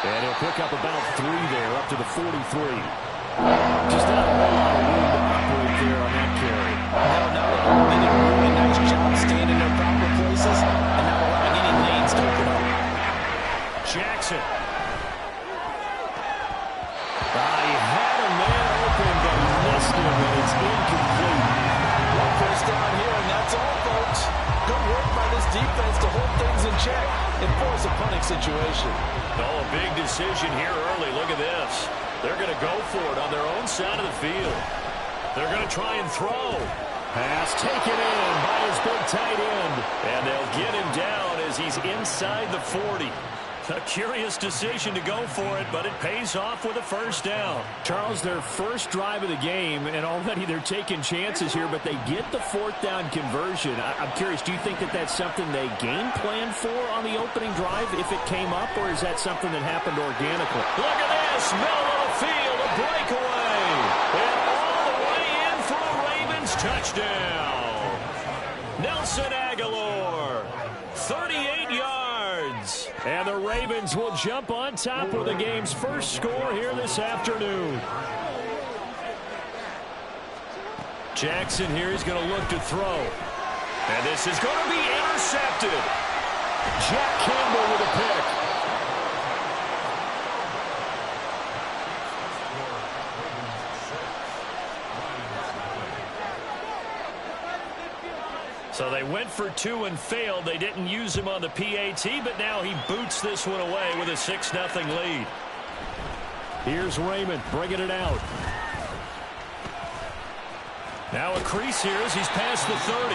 And he'll pick up about 3 there, up to the 43. Just not a whole lot of room to operate there on that carry. No, not at all. They did a really nice job staying in their proper places and not allowing any lanes to open up. Jackson. He had a man open, but he missed him, and it's incomplete. One first down here, and that's all, folks. Good work by this defense to hold things in check and force a punting situation. Oh, a big decision here early. Look at this. They're going to go for it on their own side of the field. They're going to try and throw. Pass taken in by his big tight end. And they'll get him down as he's inside the 40. A curious decision to go for it, but it pays off with a first down. Charles, their first drive of the game, and already they're taking chances here, but they get the 4th down conversion. I'm curious, do you think that that's something they game planned for on the opening drive if it came up, or is that something that happened organically? Look at this, middle of the field, a breakaway, and all the way in for a Ravens touchdown. Nelson Aguilar, 38 yards. And the Ravens will jump on top with the game's first score here this afternoon. Jackson here is going to look to throw. And this is going to be intercepted. Jack Campbell with a pick. So they went for 2 and failed. They didn't use him on the PAT, but now he boots this one away with a 6-0 lead. Here's Raymond bringing it out. Now a crease here as he's past the 30.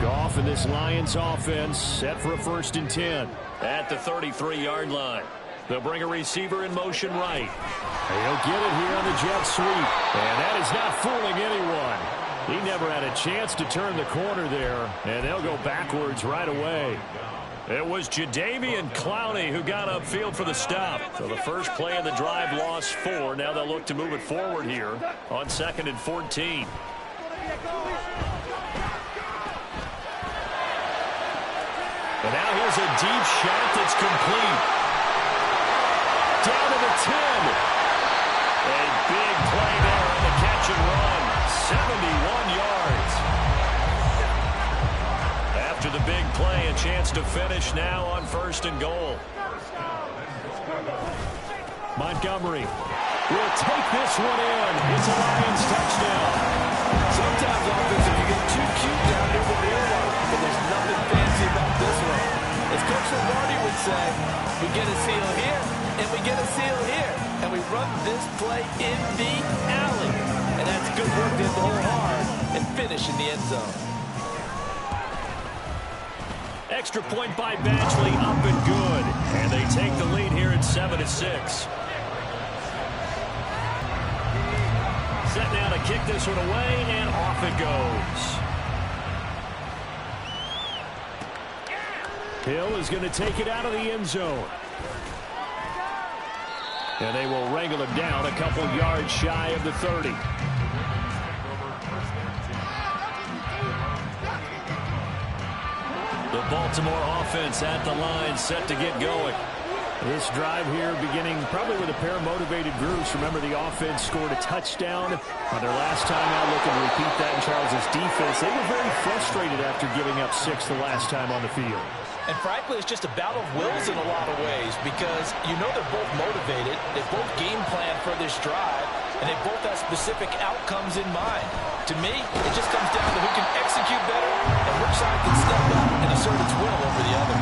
Goff and this Lions offense set for a 1st and 10 at the 33-yard line. They'll bring a receiver in motion right. He'll get it here on the jet sweep. And that is not fooling anyone. He never had a chance to turn the corner there. And they'll go backwards right away. It was Jadeveon Clowney who got upfield for the stop. So the first play of the drive lost 4. Now they'll look to move it forward here on 2nd and 14. And now here's a deep shot that's complete. Down to the 10. A big play there on the catch and run. 71 yards. After the big play, a chance to finish now on 1st and goal. Montgomery will take this one in. It's a Lions touchdown. Sometimes offensive, you get too cute down here with the air, but there's nothing fancy about this one. As Coach Lombardi would say, we get a seal here, and we get a seal here, and we run this play in the alley. And that's good work to hit the hole hard and finish in the end zone. Extra point by Badgley, up and good. And they take the lead here at 7-6. Set now to kick this one away, and off it goes. Hill is going to take it out of the end zone. And they will wrangle him down a couple yards shy of the 30. The Baltimore offense at the line, set to get going. This drive here beginning probably with a pair of motivated groups. Remember, the offense scored a touchdown on their last time out. Looking to repeat that in Charles' defense. They were very frustrated after giving up 6 the last time on the field. And frankly, it's just a battle of wills in a lot of ways because you know they're both motivated. They both game plan for this drive, and they both have specific outcomes in mind. To me, it just comes down to who can execute better and which side can step up and assert its will over the other.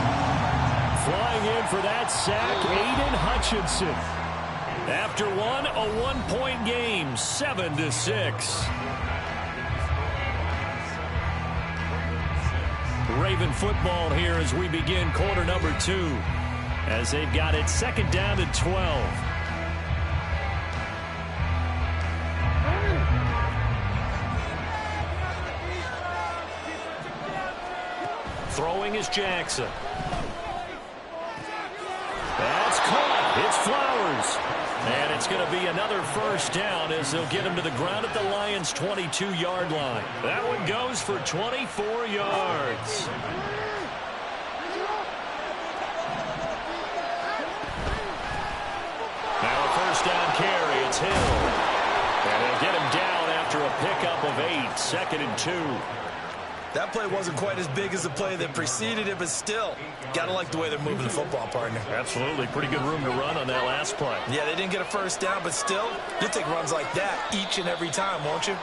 Flying in for that sack, Aiden Hutchinson. After one, a one-point game, 7-6. Raven football here as we begin quarter number 2. As they've got it 2nd down to 12. Throwing is Jackson. That's caught. It's Flowers. And it's going to be another first down as they'll get him to the ground at the Lions' 22-yard line. That one goes for 24 yards. Now a first down carry. It's Hill. And they'll get him down after a pickup of 8, 2nd and 2. That play wasn't quite as big as the play that preceded it, but still, gotta like the way they're moving the football, partner. Absolutely. Pretty good room to run on that last play. Yeah, they didn't get a first down, but still, you'll take runs like that each and every time, won't you?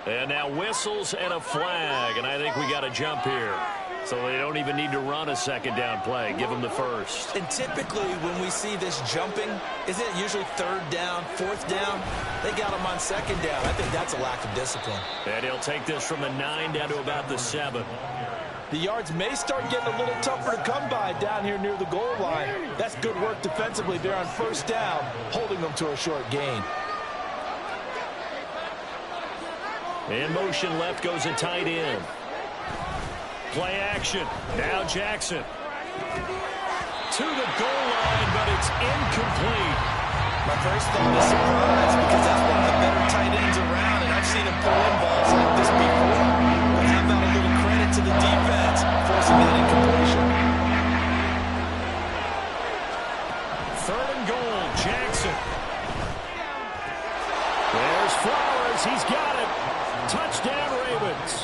And now whistles and a flag, and I think we got a jump here. So they don't even need to run a second down play. Give them the first. And typically when we see this jumping, isn't it usually 3rd down, 4th down? They got them on 2nd down. I think that's a lack of discipline. And he'll take this from the 9 down to about the 7. The yards may start getting a little tougher to come by down here near the goal line. That's good work defensively there on first down, holding them to a short gain. In motion left goes a tight end. Play action. Now Jackson. To the goal line, but it's incomplete. My first thought is surprise because that's one of the better tight ends around, and I've seen him pull in balls like this before. But how about a little credit to the defense forcing that incompletion? 3rd and goal, Jackson. There's Flowers. He's got it. Touchdown, Ravens.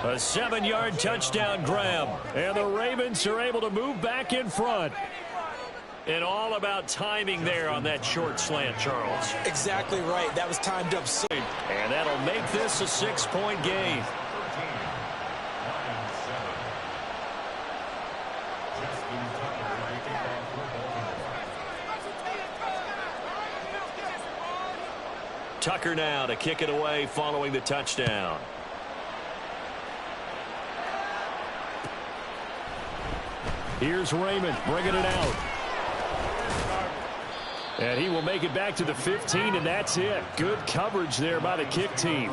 A 7-yard touchdown grab. And the Ravens are able to move back in front. And all about timing there on that short slant, Charles. Exactly right. That was timed up so. And that'll make this a 6-point game. Tucker now to kick it away following the touchdown. Here's Raymond bringing it out. And he will make it back to the 15, and that's it. Good coverage there by the kick team.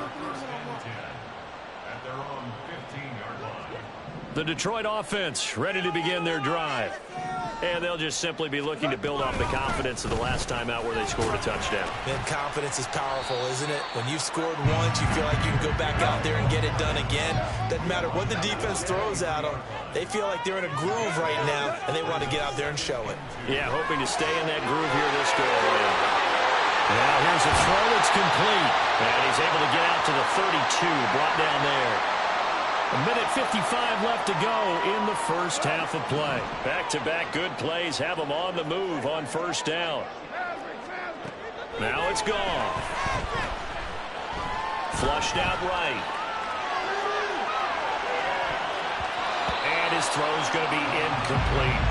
The Detroit offense ready to begin their drive. And they'll just simply be looking to build off the confidence of the last time out where they scored a touchdown. Man, confidence is powerful, isn't it? When you've scored once, you feel like you can go back out there and get it done again. Doesn't matter what the defense throws at them. They feel like they're in a groove right now, and they want to get out there and show it. Yeah, hoping to stay in that groove here this go around. Now here's a throw. It's complete. And he's able to get out to the 32, brought down there. A minute 55 left to go in the first half of play. Back-to-back good plays have them on the move on first down. Now it's gone. Flushed out right. And his throw's going to be incomplete.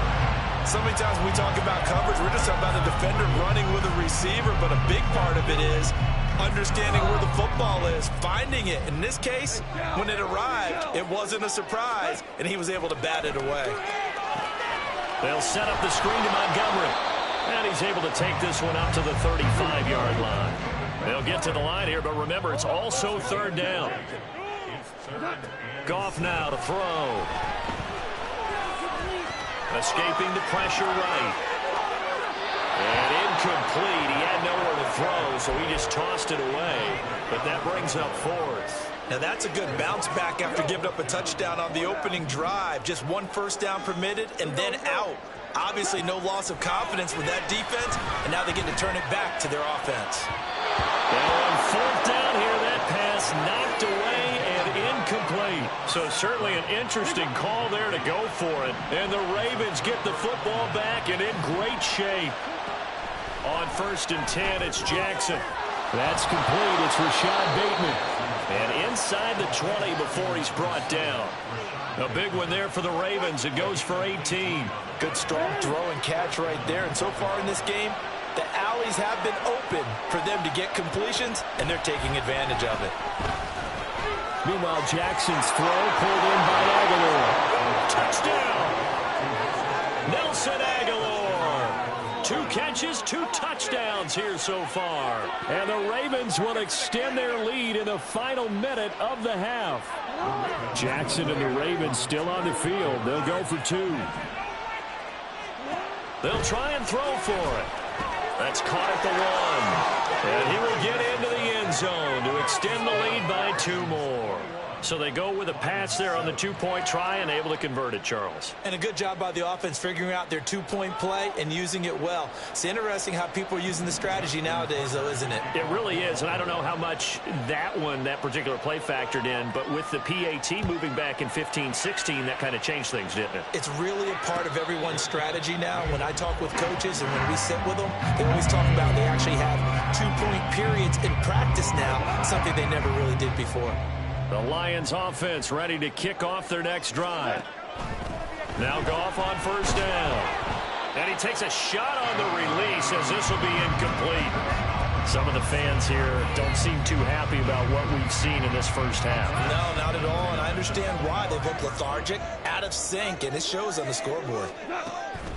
So many times when we talk about coverage, we're just talking about a defender running with a receiver, but a big part of it is understanding where the football is, finding it. In this case, when it arrived, it wasn't a surprise, and he was able to bat it away. They'll set up the screen to Montgomery, and he's able to take this one up to the 35-yard line. They'll get to the line here, but remember, it's also 3rd down. Goff now to throw. Escaping the pressure right. And incomplete. He had nowhere to throw, so he just tossed it away. But that brings up 4th. Now that's a good bounce back after giving up a touchdown on the opening drive. Just one first down permitted and then out. Obviously no loss of confidence with that defense, and now they get to turn it back to their offense. Now on 4th down here, that pass knocked away and incomplete. So certainly an interesting call there to go for it. And the Ravens get the football back and in great shape. On 1st and 10, it's Jackson. That's complete. It's Rashad Bateman. And inside the 20 before he's brought down. A big one there for the Ravens. It goes for 18. Good strong throw and catch right there. And so far in this game, the alleys have been open for them to get completions, and they're taking advantage of it. Meanwhile, Jackson's throw pulled in by Aguilar. Touchdown! Nelson Aguilar. 2 catches, 2 touchdowns here so far. And the Ravens will extend their lead in the final minute of the half. Jackson and the Ravens still on the field. They'll go for 2. They'll try and throw for it. That's caught at the 1. And he will get into the end zone to extend the lead by 2 more. So they go with a pass there on the 2-point try and able to convert it, Charles. And a good job by the offense figuring out their 2-point play and using it well. It's interesting how people are using the strategy nowadays, though, isn't it? It really is, and I don't know how much that particular play factored in, but with the PAT moving back in 15-16, that kind of changed things, didn't it? It's really a part of everyone's strategy now. When I talk with coaches and when we sit with them, they always talk about they actually have 2-point periods in practice now, something they never really did before. The Lions offense ready to kick off their next drive. Now Goff on first down. And he takes a shot on the release as this will be incomplete. Some of the fans here don't seem too happy about what we've seen in this first half. No, not at all, and I understand why. They look lethargic, out of sync, and it shows on the scoreboard.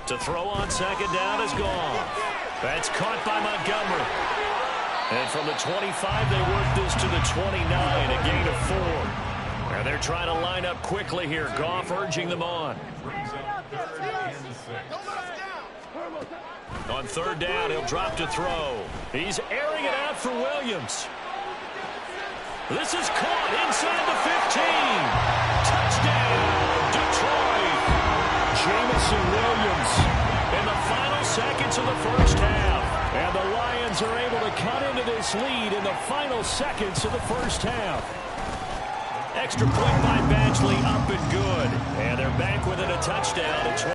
To throw on second down is Goff. That's caught by Montgomery. And from the 25, they work this to the 29, a gain of 4. And they're trying to line up quickly here. Goff urging them on. On third down, he'll drop to throw. He's airing it out for Williams. This is caught inside the 15. Touchdown, Detroit. Jameson Williams in the final seconds of the first half. And the Lions are able to cut into this lead in the final seconds of the first half. Extra point by Badgley, up and good. And they're back within a touchdown.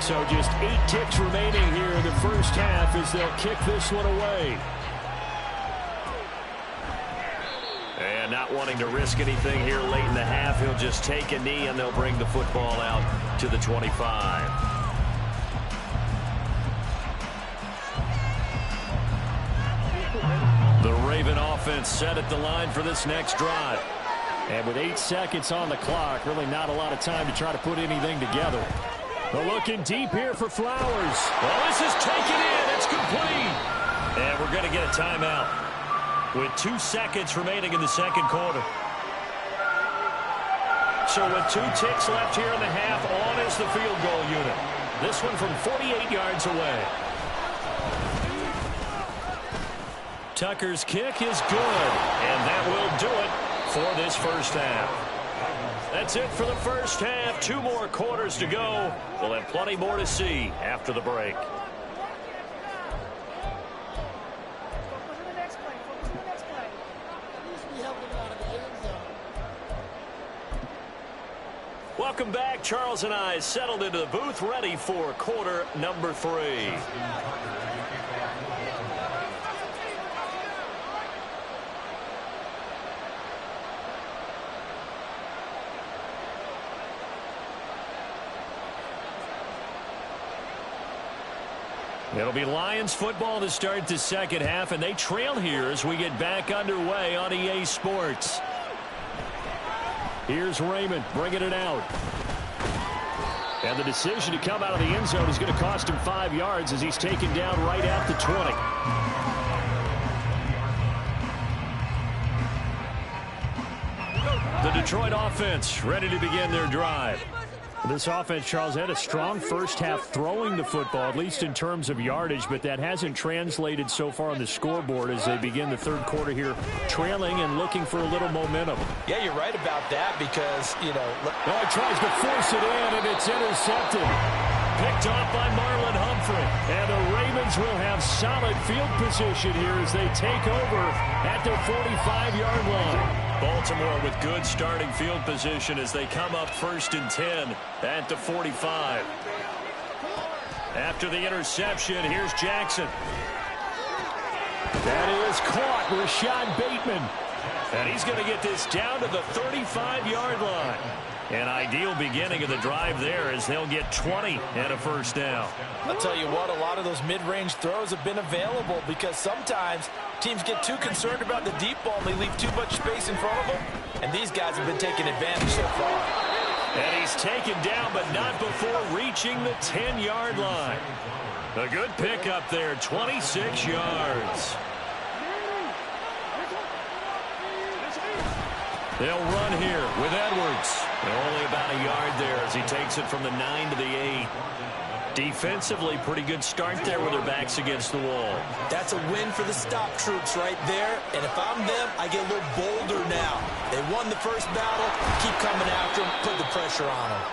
So just 8 ticks remaining here in the first half as they'll kick this one away. And not wanting to risk anything here late in the half, he'll just take a knee and they'll bring the football out to the 25. The Raven offense set at the line for this next drive. And with 8 seconds on the clock, really not a lot of time to try to put anything together. But looking deep here for Flowers. Well, this is taken in. It's complete. And we're going to get a timeout with 2 seconds remaining in the second quarter. So with 2 ticks left here in the half, on is the field goal unit. This one from 48 yards away. Tucker's kick is good, and that will do it for this first half. That's it for the first half. 2 more quarters to go. We'll have plenty more to see after the break. Welcome back. Charles and I settled into the booth, ready for quarter number 3. It'll be Lions football to start the second half, and they trail here as we get back underway on EA Sports. Here's Raymond bringing it out. And the decision to come out of the end zone is going to cost him 5 yards as he's taken down right at the 20. The Detroit offense ready to begin their drive. This offense, Charles, had a strong first half throwing the football, at least in terms of yardage, but that hasn't translated so far on the scoreboard as they begin the third quarter here, trailing and looking for a little momentum. Yeah, you're right about that because, you know. Oh, he tries to force it in, and it's intercepted. Picked off by Marlon Humphrey. And the Ravens will have solid field position here as they take over at their 45-yard line. Baltimore with good starting field position as they come up 1st and 10 at the 45. After the interception, here's Jackson. That is caught, Rashad Bateman. And he's going to get this down to the 35-yard line. An ideal beginning of the drive there as they'll get 20 and a first down. I'll tell you what, a lot of those mid-range throws have been available because sometimes teams get too concerned about the deep ball and they leave too much space in front of them. And these guys have been taking advantage so far. And he's taken down, but not before reaching the 10-yard line. A good pickup there, 26 yards. They'll run here with Edwards. Only about a yard there as he takes it from the 9 to the 8. Defensively, pretty good start there with their backs against the wall. That's a win for the stop troops right there. And if I'm them, I get a little bolder now. They won the first battle. Keep coming after them. Put the pressure on them.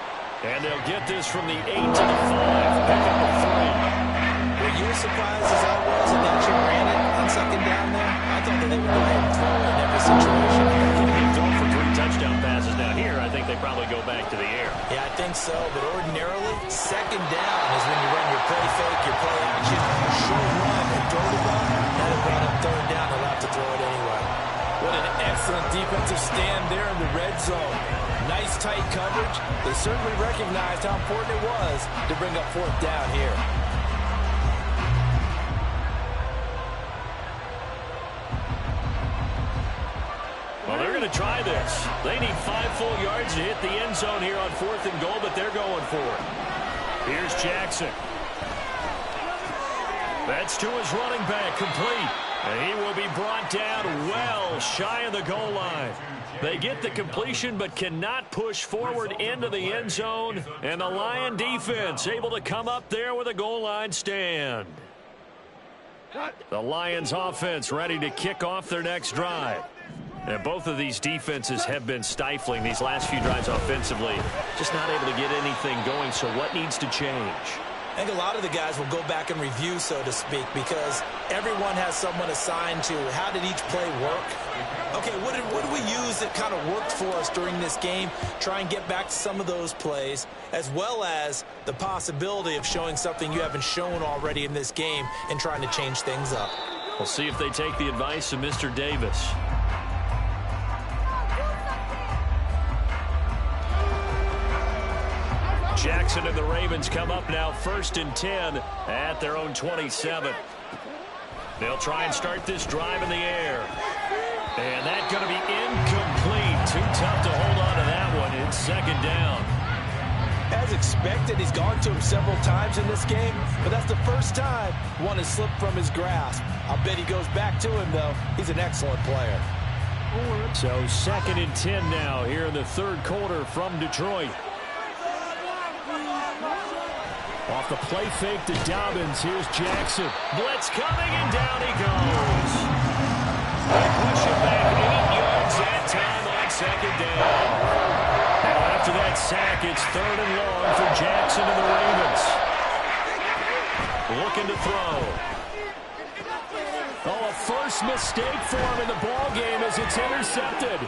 And they'll get this from the 8 to the 5. Pick up a 3. Were you as surprised as I was that they actually ran it on second down there? I thought that they would go ahead and throw it in every situation. They've gone for 3 touchdown passes down here. I think they probably go back to the air. Yeah, I think so. But ordinarily, second down is when you run your play fake, your play action, short run, and throw the ball. Now they brought up third down. They'll have to throw it anyway. What an excellent defensive stand there in the red zone. Nice tight coverage. They certainly recognized how important it was to bring up fourth down here. Well, they're going to try this. They need 5 full yards to hit the end zone here on 4th and goal, but they're going for it. Here's Jackson. That's to his running back, complete. And he will be brought down well shy of the goal line. They get the completion but cannot push forward into the end zone. And the Lion defense able to come up there with a goal line stand. The Lions offense ready to kick off their next drive. And both of these defenses have been stifling these last few drives offensively. Just not able to get anything going, so what needs to change? I think a lot of the guys will go back and review, so to speak, because everyone has someone assigned to how did each play work. Okay, what did we use that kind of worked for us during this game? Try and get back to some of those plays, as well as the possibility of showing something you haven't shown already in this game and trying to change things up. We'll see if they take the advice of Mr. Davis. Jackson and the Ravens come up now 1st and 10 at their own 27. They'll try and start this drive in the air. And that's going to be incomplete. Too tough to hold on to that one. It's 2nd down. As expected, he's gone to him several times in this game, but that's the first time one has slipped from his grasp. I'll bet he goes back to him, though. He's an excellent player. So 2nd and 10 now here in the 3rd quarter from Detroit. Off the play fake to Dobbins. Here's Jackson. Blitz coming, and down he goes. They push him back 8 yards that time on 2nd down. Now after that sack, it's 3rd and long for Jackson and the Ravens. Looking to throw. Oh, a first mistake for him in the ball game as it's intercepted.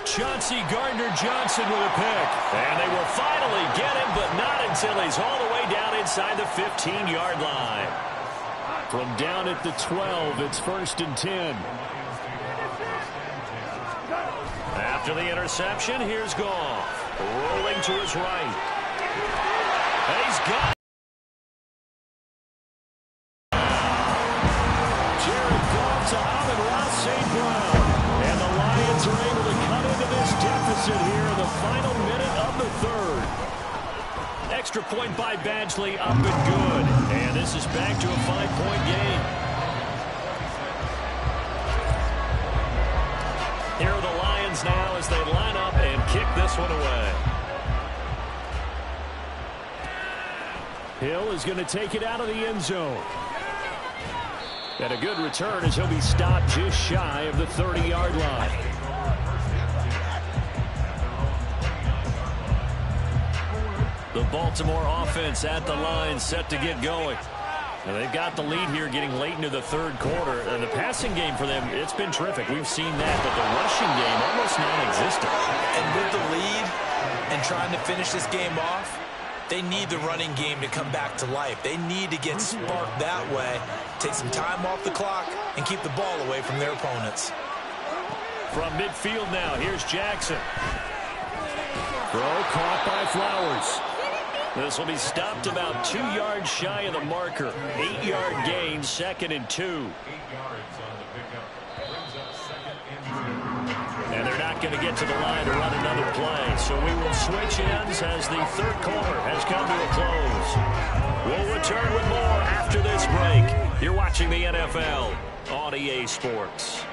Chauncey Gardner-Johnson with a pick. And they will finally get him, but not until he's all the way down inside the 15-yard line. From down at the 12, it's 1st and 10. After the interception, here's Goff. Rolling to his right. He's got it. Jared Goff to Amon-Ra St. Brown. And the Lions are able to cut into this deficit here in the final minute of the 3rd. Extra point by Badgley, up and good. And this is back to a 5-point game. Here are the Lions now as they line up and kick this one away. Hill is going to take it out of the end zone. And a good return as he'll be stopped just shy of the 30-yard line. The Baltimore offense at the line set to get going. And they've got the lead here getting late into the 3rd quarter. And the passing game for them, it's been terrific. We've seen that, but the rushing game almost non-existent. And with the lead and trying to finish this game off, they need the running game to come back to life. They need to get sparked that way, take some time off the clock, and keep the ball away from their opponents. From midfield now, here's Jackson. Throw caught by Flowers. This will be stopped about 2 yards shy of the marker. 8-yard gain, 2nd and 2. And they're not going to get to the line to run another play. So we will switch ends as the 3rd quarter has come to a close. We'll return with more after this break. You're watching the NFL on EA Sports.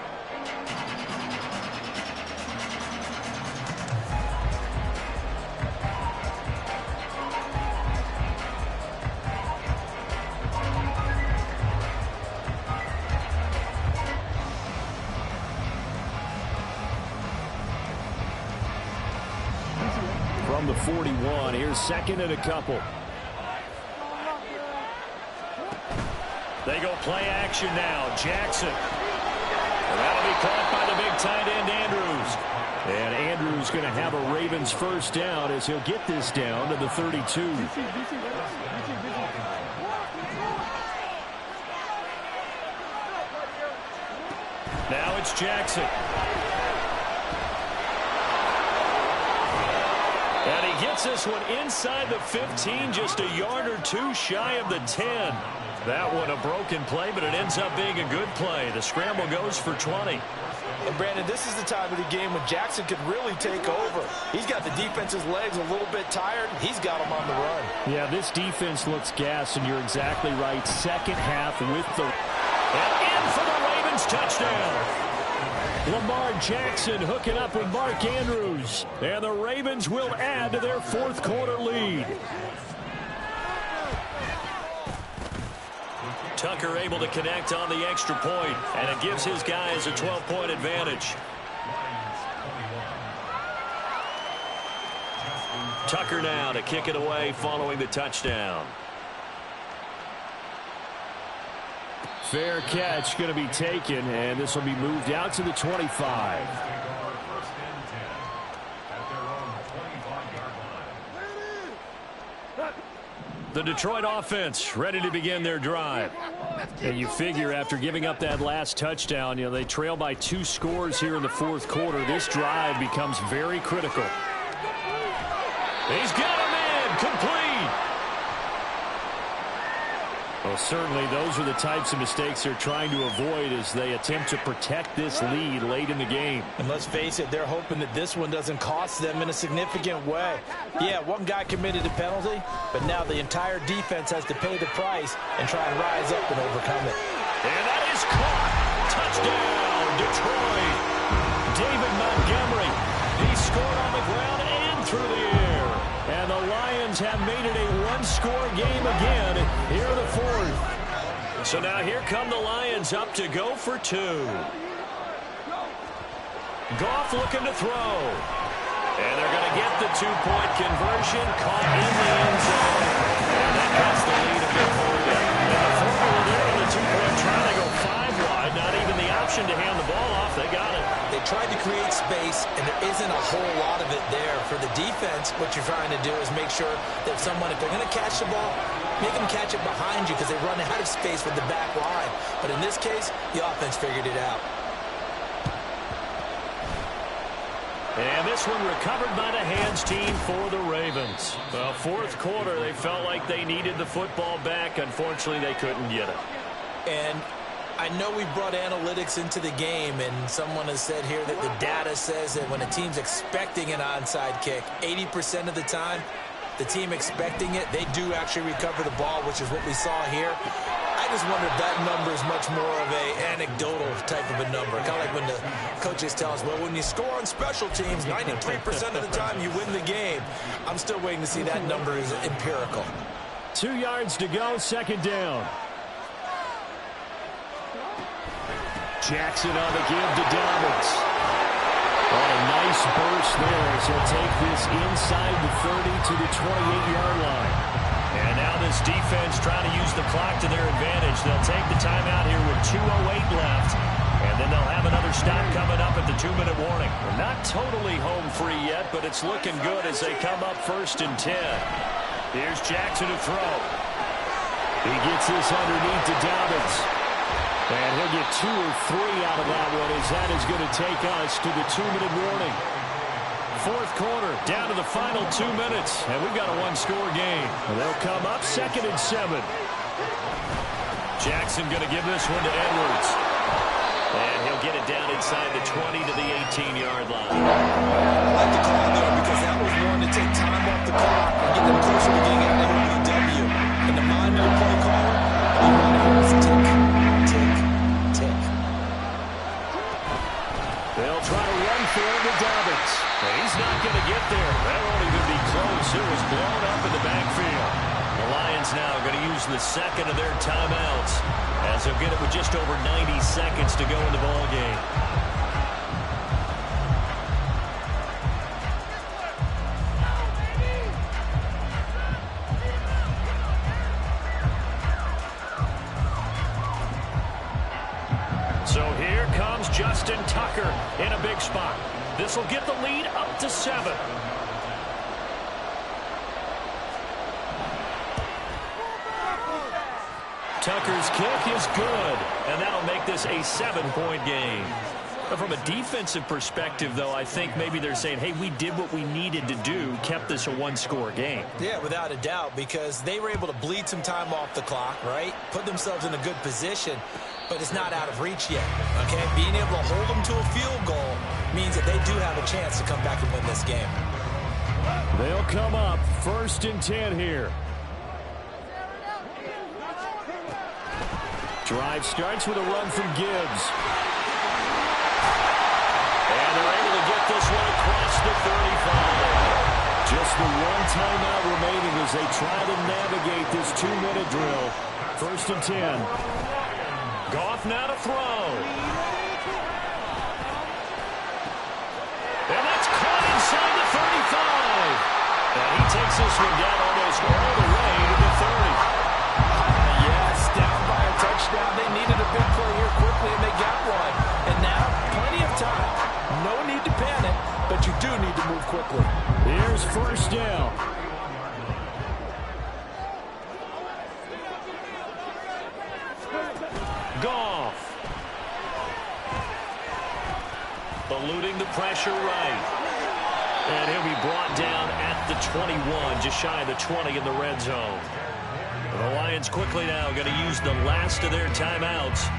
41. Here's second and a couple. They go play action now. Jackson. And that'll be caught by the big tight end, Andrews. And Andrews going to have a Ravens first down as he'll get this down to the 32. Now it's Jackson. And he gets this one inside the 15, just a yard or two shy of the 10. That one a broken play, but it ends up being a good play. The scramble goes for 20. And Brandon, this is the time of the game when Jackson could really take over. He's got the defense's legs a little bit tired. He's got them on the run. Yeah, this defense looks gassed, and you're exactly right. Second half with the... And in for the Ravens touchdown. Lamar Jackson hooking up with Mark Andrews. And the Ravens will add to their fourth quarter lead. Tucker able to connect on the extra point, and it gives his guys a 12-point advantage. Tucker now to kick it away following the touchdown. Fair catch going to be taken, and this will be moved out to the 25. The Detroit offense ready to begin their drive. And you figure after giving up that last touchdown, they trail by 2 scores here in the fourth quarter. This drive becomes very critical. He's got him in, complete. Well, certainly those are the types of mistakes they're trying to avoid as they attempt to protect this lead late in the game. And let's face it, they're hoping that this one doesn't cost them in a significant way. Yeah, one guy committed a penalty, but now the entire defense has to pay the price and try and rise up and overcome it. And that is caught. Touchdown, Detroit. David Montgomery. He scored on the ground and through the air. And the Lions have made it a one-score game again here in the fourth. So now here come the Lions up to go for 2. Goff looking to throw. And they're going to get the 2-point conversion, caught in the end zone. And that cuts the lead a bit further. And the formula there on the 2-point try to go 5 wide. Not even the option to hand the ball off. They got it. They tried to create space, and there isn't a whole lot of it there. For the defense, what you're trying to do is make sure that someone, if they're going to catch the ball, make them catch it behind you because they run out of space with the back line. But in this case, the offense figured it out. And this one recovered by the hands team for the Ravens. Well, fourth quarter, they felt like they needed the football back. Unfortunately, they couldn't get it. And I know we brought analytics into the game, and someone has said here that the data says that when a team's expecting an onside kick, 80% of the time, the team expecting it, they do actually recover the ball, which is what we saw here. I just wonder if that number is much more of a anecdotal type of a number. Kind of like when the coaches tell us, well, when you score on special teams, 93% of the time you win the game. I'm still waiting to see that number is empirical. 2 yards to go, second down. Jackson on the give to Dobbins. On a nice burst there as he'll take this inside the 30 to the 28-yard line. And now this defense trying to use the clock to their advantage. They'll take the timeout here with 2:08 left. And then they'll have another stop coming up at the 2-minute warning. We're not totally home free yet, but it's looking good as they come up 1st and 10. Here's Jackson to throw. He gets this underneath to Dobbins. And he'll get 2 or 3 out of that one as that is going to take us to the 2-minute warning. Fourth quarter, down to the final 2 minutes, and we've got a one-score game. And they'll come up 2nd and 7. Jackson going to give this one to Edwards. And he'll get it down inside the 20 to the 18-yard line. I like the call there because that was one to take time off the clock and get them closer to getting an MLW. In the mind of the play caller, you want to hear us tick, tick, tick. They'll try to run for it to Dobbins. And he's not going to get there. That won't even be close. It was blown up in the backfield. The Lions now going to use the second of their timeouts as they'll get it with just over 90 seconds to go in the ball game. comes Justin Tucker in a big spot. This will get the lead up to 7. Tucker's kick is good, and that'll make this a 7-point game. But from a defensive perspective, though, I think maybe they're saying, hey, we did what we needed to do, kept this a one-score game. Yeah, without a doubt, because they were able to bleed some time off the clock, right? Put themselves in a good position, but it's not out of reach yet, okay? Being able to hold them to a field goal means that they do have a chance to come back and win this game. They'll come up 1st and 10 here. Drive starts with a run from Gibbs. And they're able to get this one across the 35. Just the one timeout remaining as they try to navigate this 2-minute drill. 1st and 10. Goff now to throw. And that's caught inside the 35. And he takes this one down almost all the way to the 30. Yes, down by a touchdown. They needed a big play here quickly, and they got one. And now, plenty of time. No need to panic, but you do need to move quickly. Here's 1st down. Goff. Eluding the pressure right. And he'll be brought down at the 21, just shy of the 20 in the red zone. The Lions quickly now going to use the last of their timeouts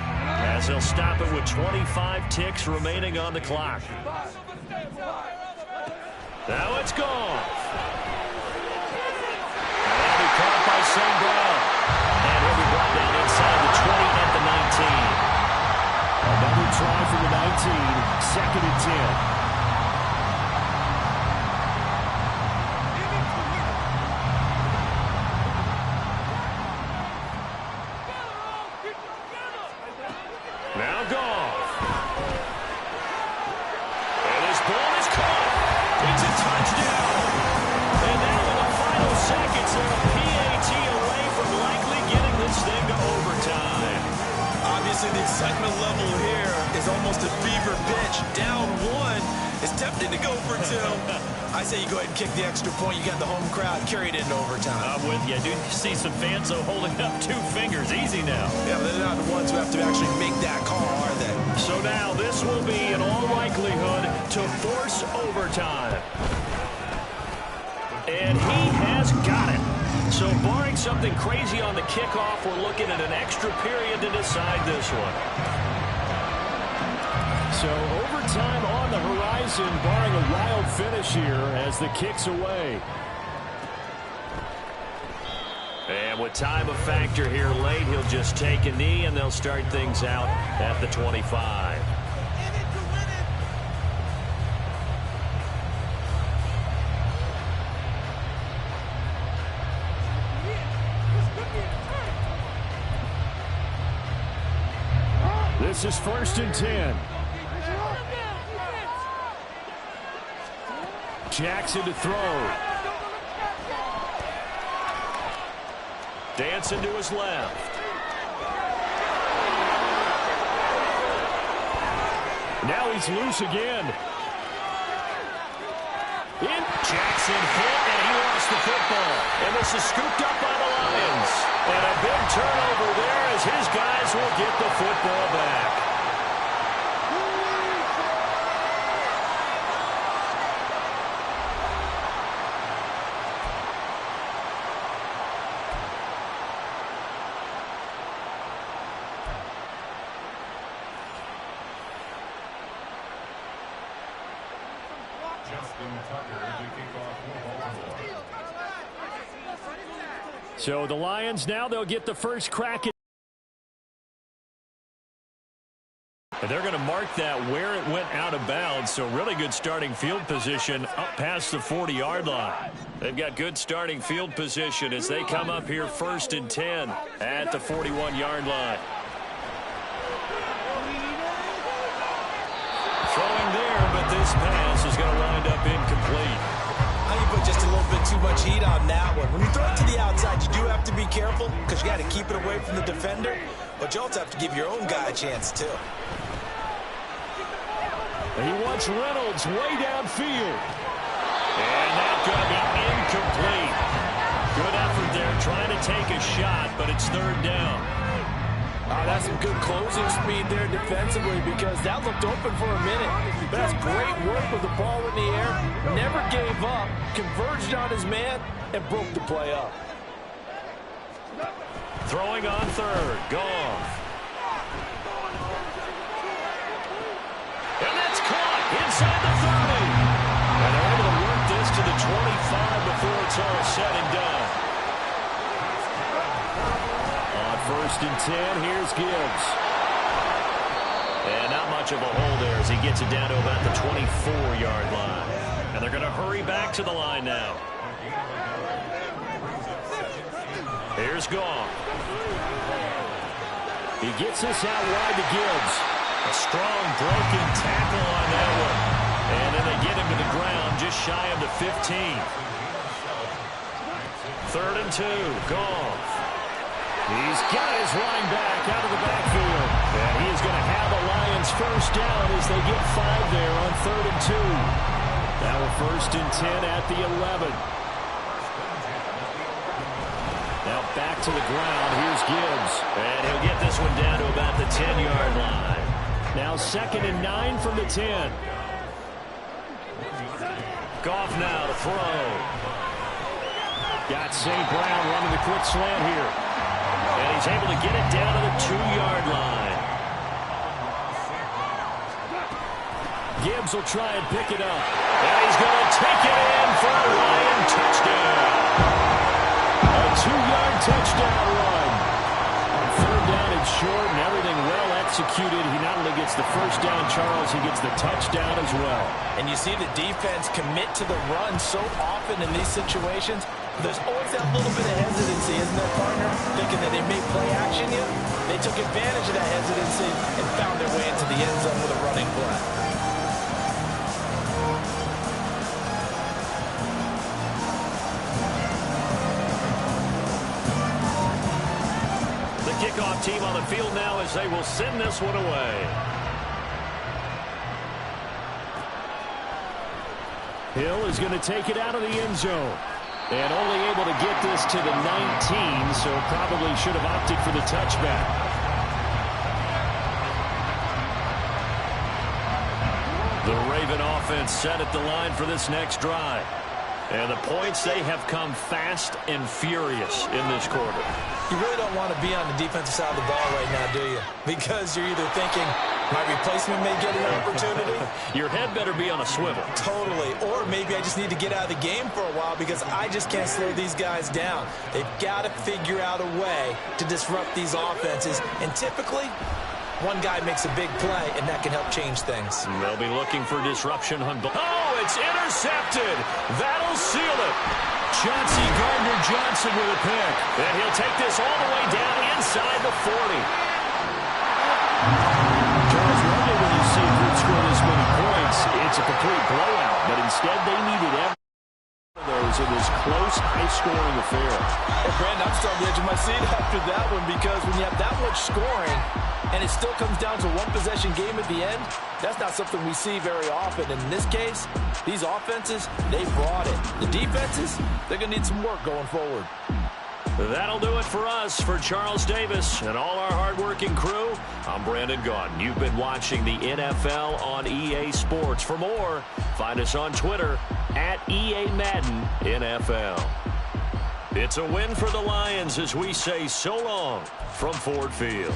as they'll stop it with 25 ticks remaining on the clock. Now it's Goff. And that'll be caught by St. Brown. And he'll be brought down inside the 20 at the 19. Another try for the 19, 2nd and 10. Now Goff. And his ball is caught. It's a touchdown. And now in the final seconds, they're a PAT away from likely getting this thing to overtime. Obviously, the excitement level here is almost a fever pitch. Down 1. It's tempting to go for 2. I say you go ahead and kick the extra point. You got the home crowd carried into overtime. I'm with you. I do see some fans, though, holding up 2 fingers. Easy now. Yeah, but they're not the ones who have to actually make that call, are they? So now this will be, in all likelihood, to force overtime. And he has got it. So barring something crazy on the kickoff, we're looking at an extra period to decide this one. So overtime on the horizon, barring a wild finish here as the kick's away. And with time a factor here late, he'll just take a knee and they'll start things out at the 25. This is 1st and 10. Jackson to throw. Dancing to his left. Now he's loose again. Jackson hit, and he lost the football. And this is scooped up by the Lions. And a big turnover there as his guys will get the football back. So the Lions now, they'll get the first crack at. And they're going to mark that where it went out of bounds. So really good starting field position up past the 40-yard line. They've got good starting field position as they come up here 1st and 10 at the 41-yard line. Throwing there, but this pass is going to wind up incomplete. You put just a little bit too much heat on that one. When you throw it to the outside, you do have to be careful because you got to keep it away from the defender, but you also have to give your own guy a chance too. He wants Reynolds way downfield. And that's going to be incomplete. Good effort there trying to take a shot, but it's third down. That's some good closing speed there defensively because that looked open for a minute. But that's great work with the ball in the air. Never gave up, converged on his man, and broke the play up. Throwing on third, Goff. And that's caught inside the 30. And they're able to work this to the 25 before it's all said and done. On 1st and 10, here's Gibbs. And not much of a hole there as he gets it down to about the 24-yard line. And they're going to hurry back to the line now. Here's Goff. He gets this out wide to Gibbs. A strong broken tackle on that one. And then they get him to the ground just shy of the 15. 3rd and 2, Goff. He's got his running back out of the backfield. And he is going to have the Lions first down as they get 5 there on 3rd and 2. Now a 1st and 10 at the 11. Now back to the ground. Here's Gibbs. And he'll get this one down to about the 10-yard line. Now 2nd and 9 from the 10. Goff now to throw. Got St. Brown running the quick slant here. And he's able to get it down to the 2-yard line. Gibbs will try and pick it up. And he's going to take it in for a Lion touchdown. A 2-yard touchdown run. On 3rd down and short and everything well executed. He not only gets the first down, Charles, he gets the touchdown as well. And you see the defense commit to the run so often in these situations. There's always that little bit of hesitancy, isn't there, partner? Thinking that they may play action you. They took advantage of that hesitancy and found their way into the end zone with a running play. The kickoff team on the field now as they will send this one away. Hill is going to take it out of the end zone. And only able to get this to the 19, so probably should have opted for the touchback. The Raven offense set at the line for this next drive. And the points, they have come fast and furious in this quarter. You really don't want to be on the defensive side of the ball right now, do you? Because you're either thinking, my replacement may get an opportunity. Your head better be on a swivel. Totally. Or maybe I just need to get out of the game for a while because I just can't slow these guys down. They've got to figure out a way to disrupt these offenses. And typically, one guy makes a big play, and that can help change things. They'll be looking for disruption. Oh, it's intercepted. That'll seal it. Chauncey Gardner-Johnson with a pick. And he'll take this all the way down inside the 40. Charles, normally when you see a group score this many points, it's a complete blowout. But instead, they needed every one of those in this close, high-scoring affair. Hey, Brandon, I'm still on the edge of my seat after that one because when you have that much scoring and it still comes down to one-possession game at the end, that's not something we see very often. And in this case, these offenses, they brought it. The defenses, they're going to need some work going forward. That'll do it for us. For Charles Davis and all our hardworking crew, I'm Brandon Gaudin. You've been watching the NFL on EA Sports. For more, find us on Twitter at EA Madden NFL. It's a win for the Lions as we say so long from Ford Field.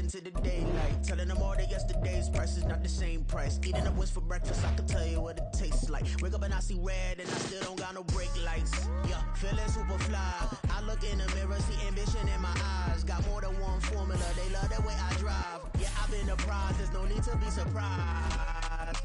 To the daylight, telling them all that yesterday's price is not the same price. Eating up what's for breakfast, I can tell you what it tastes like. Wake up and I see red and I still don't got no brake lights. Yeah, feeling super fly. I look in the mirror, see ambition in my eyes. Got more than one formula, they love the way I drive. Yeah, I've been apprised, there's no need to be surprised.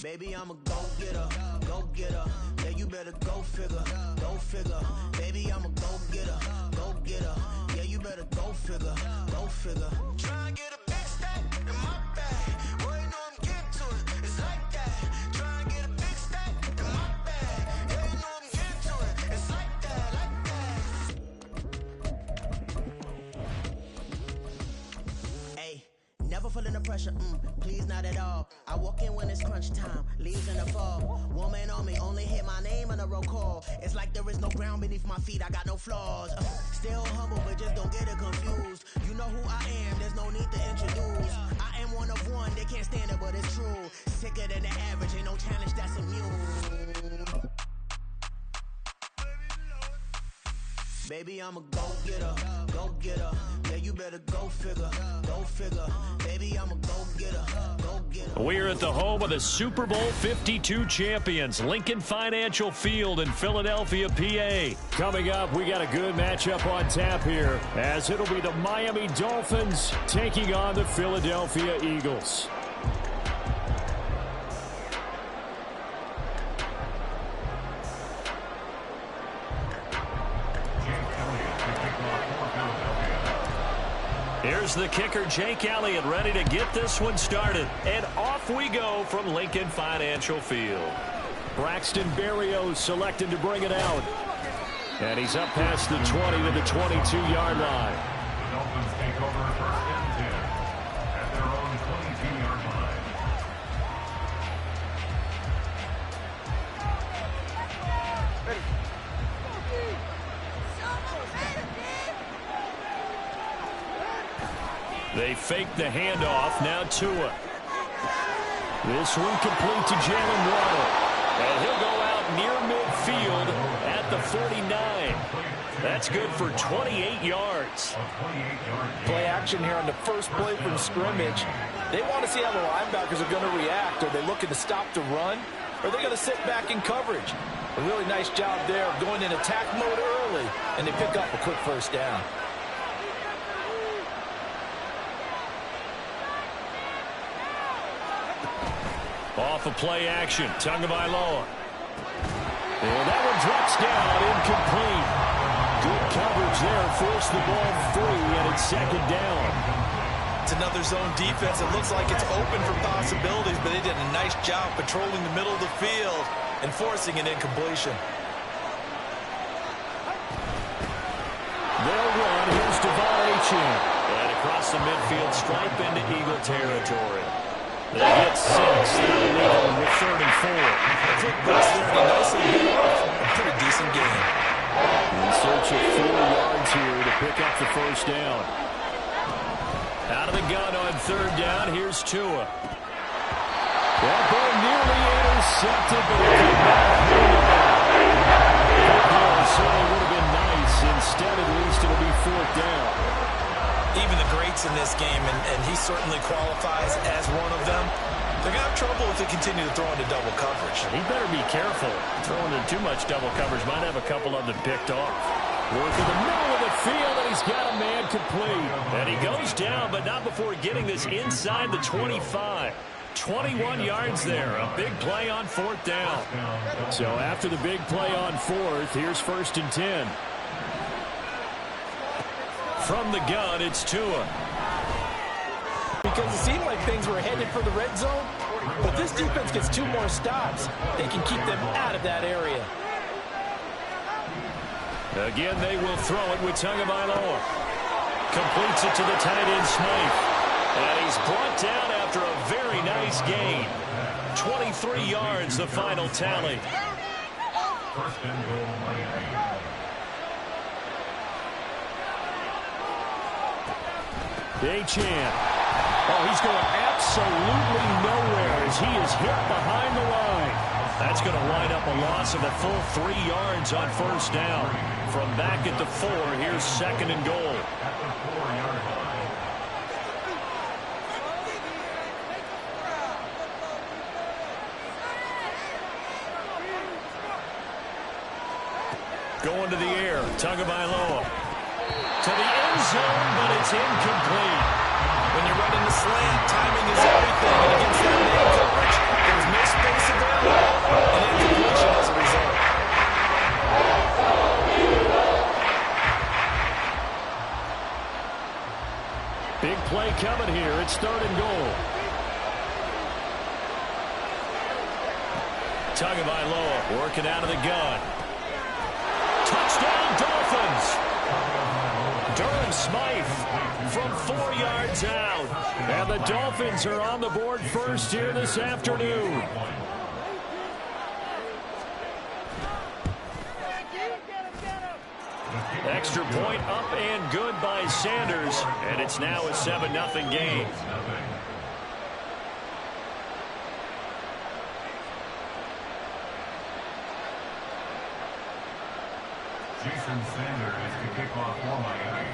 Baby, I'm a go-getter, go-getter. Yeah, you better go figure, go figure. Baby, I'm a go-getter, go-getter. Yeah, you better go figure, go figure. Try and get a big stack. pulling the pressure, please not at all. I walk in when it's crunch time, leaves in the fall. Woman on me, only hit my name on a roll call. It's like there is no ground beneath my feet, I got no flaws. Still humble, but just don't get it confused. You know who I am, there's no need to introduce. I am one of one, they can't stand it, but it's true. Sicker than the average, ain't no challenge that's immune. Baby, I'm a go-getter, go-getter. Yeah, you better go figure, go figure. Baby, I'm a go-getter, go-getter. We're at the home of the Super Bowl 52 champions, Lincoln Financial Field in Philadelphia, PA. Coming up, we got a good matchup on tap here, as it'll be the Miami Dolphins taking on the Philadelphia Eagles. Here's the kicker, Jake Elliott, ready to get this one started. And off we go from Lincoln Financial Field. Braxton Berrios selected to bring it out. And he's up past the 20 to the 22-yard line. The Dolphins take over first and 10 at their own 22-yard line. They fake the handoff. Now Tua. This one complete to Jalen Waddle. And he'll go out near midfield at the 49. That's good for 28 yards. Play action here on the first play from scrimmage. They want to see how the linebackers are going to react. Are they looking to stop the run? Or are they going to sit back in coverage? A really nice job there of going in attack mode early, and they pick up a quick first down. Off of play action, Tagovailoa. And that one drops down, incomplete. Good coverage there, forced the ball free, and it's second down. It's another zone defense. It looks like it's open for possibilities, but they did a nice job patrolling the middle of the field and forcing an incompletion. They'll run. Here's Devon Achane. And across the midfield stripe into Eagle territory. They get 6. They'll lead them with 3rd and 4. Quick burst there and a nicely hit off. A pretty decent game. In search of 4 yards here to pick up the first down. Out of the gun on 3rd down. Here's Tua. That ball nearly intercepted, but it came back. That certainly would have been nice. Instead, at least it'll be 4th down. Even the greats in this game, and he certainly qualifies as one of them, they're going to have trouble if they continue to throw into double coverage. He better be careful. Throwing in too much double coverage might have a couple of them picked off. Work in the middle of the field, and he's got a man complete. And he goes down, but not before getting this inside the 25. 21 yards there. A big play on 4th down. So after the big play on 4th, here's 1st and 10. From the gun, it's Tua. Because it seemed like things were headed for the red zone, but this defense gets 2 more stops. They can keep them out of that area. Again, they will throw it with Tagovailoa. Completes it to the tight end, Smythe. And he's brought down after a very nice gain. 23 yards, the final tally. First and goal, Miami. Achane. Oh, he's going absolutely nowhere as he is hit behind the line. That's going to wind up a loss of a full 3 yards on 1st down. From back at the 4, here's 2nd and goal. At the 4-yard line. Going to the air, Tagovailoa. To the end zone, but it's incomplete. When you're running the slant, timing is everything. And against that man coverage, there's no space available. And incompletion as a result. Big play coming here. It's 3rd and goal. Tagovailoa working out of the gun. Touchdown, Dolphins! Durham Smythe from 4 yards out. And the Dolphins are on the board first here this afternoon. Extra point up and good by Sanders. And it's now a 7-0 game. Jason Sanders to kick off for Miami.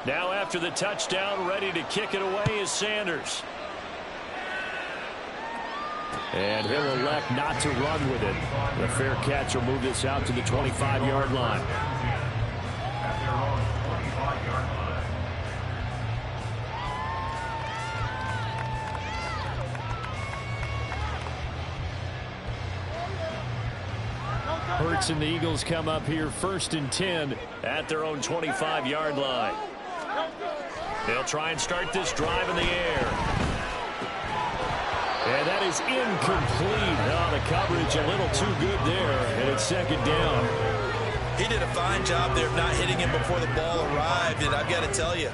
Now after the touchdown, ready to kick it away is Sanders. And he'll elect not to run with it. The fair catch will move this out to the 25-yard line. At their own 25-yard line. Hurts and the Eagles come up here 1st and 10 at their own 25-yard line. They'll try and start this drive in the air. And that is incomplete. Oh, the coverage a little too good there, and it's 2nd down. He did a fine job there of not hitting him before the ball arrived, and I've got to tell you,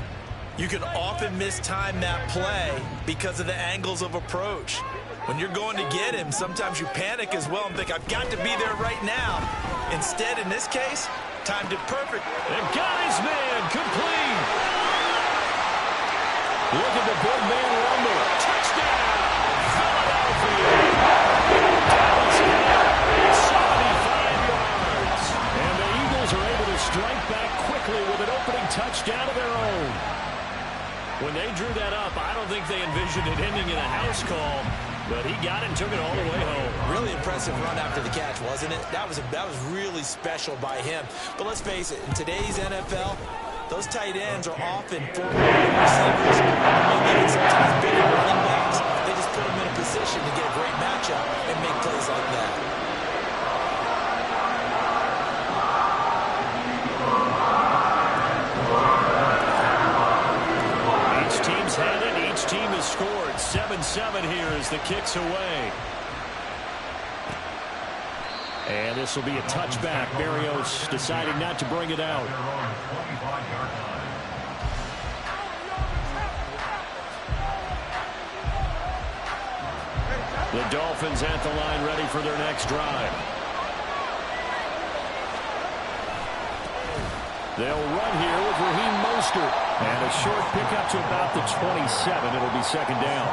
you can often mistime that play because of the angles of approach. When you're going to get him, sometimes you panic as well and think, I've got to be there right now. Instead, in this case, timed it perfect. And got his man complete. Look at the big man rumble. Touchdown, Philadelphia. Dallas Goedert, 75 yards. And the Eagles are able to strike back quickly with an opening touchdown of their own. When they drew that up, I don't think they envisioned it ending in a house call. But he got it and took it all the way home. Really impressive run after the catch, wasn't it? That was really special by him. But let's face it, in today's NFL, those tight ends are often full-blown receivers, maybe even sometimes bigger running backs. They just put them in a position to get a great matchup and make plays like that. Had it. Each team has scored. 7-7 here as the kick's away. And this will be a touchback. Berrios deciding not to bring it out. The Dolphins at the line ready for their next drive. They'll run here with Raheem Mostert. And a short pickup to about the 27. It'll be 2nd down.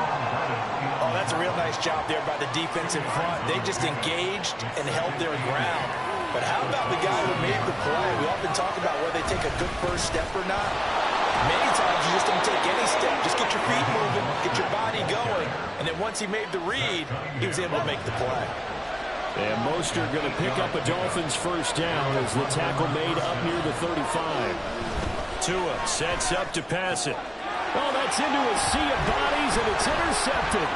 Oh, that's a real nice job there by the defense in front. They just engaged and held their ground. But how about the guy who made the play? We often talk about whether they take a good first step or not. Many times you just don't take any step. Just get your feet moving, get your body going. And then once he made the read, he was able to make the play. And Mostert going to pick up a Dolphins 1st down as the tackle made up near the 35. Tua sets up to pass it. Oh, that's into a sea of bodies, and it's intercepted.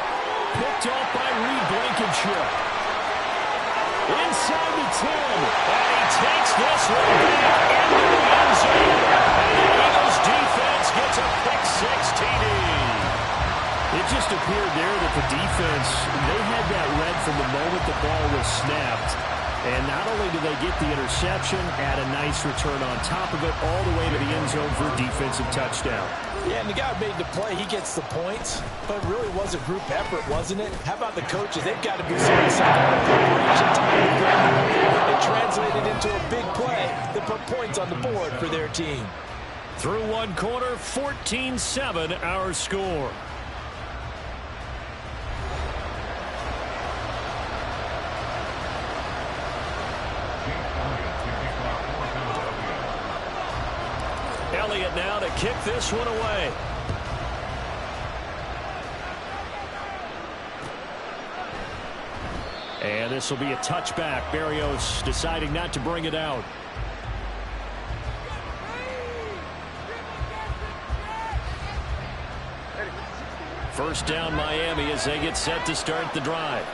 Picked off by Reed Blankenship. Inside the 10. And he takes this one back into the end zone. And the Eagles defense gets a pick-6 TD. It just appeared there that the defense, they had that read from the moment the ball was snapped. And not only do they get the interception, add a nice return on top of it, all the way to the end zone for a defensive touchdown. Yeah, and the guy who made the play, he gets the points. But it really was a group effort, wasn't it? How about the coaches? They've got to be some kind of preparation time. It translated into a big play that put points on the board for their team. Through one quarter, 14-7 our score. Elliott now to kick this one away. And this will be a touchback. Berrios deciding not to bring it out. First down Miami as they get set to start the drive.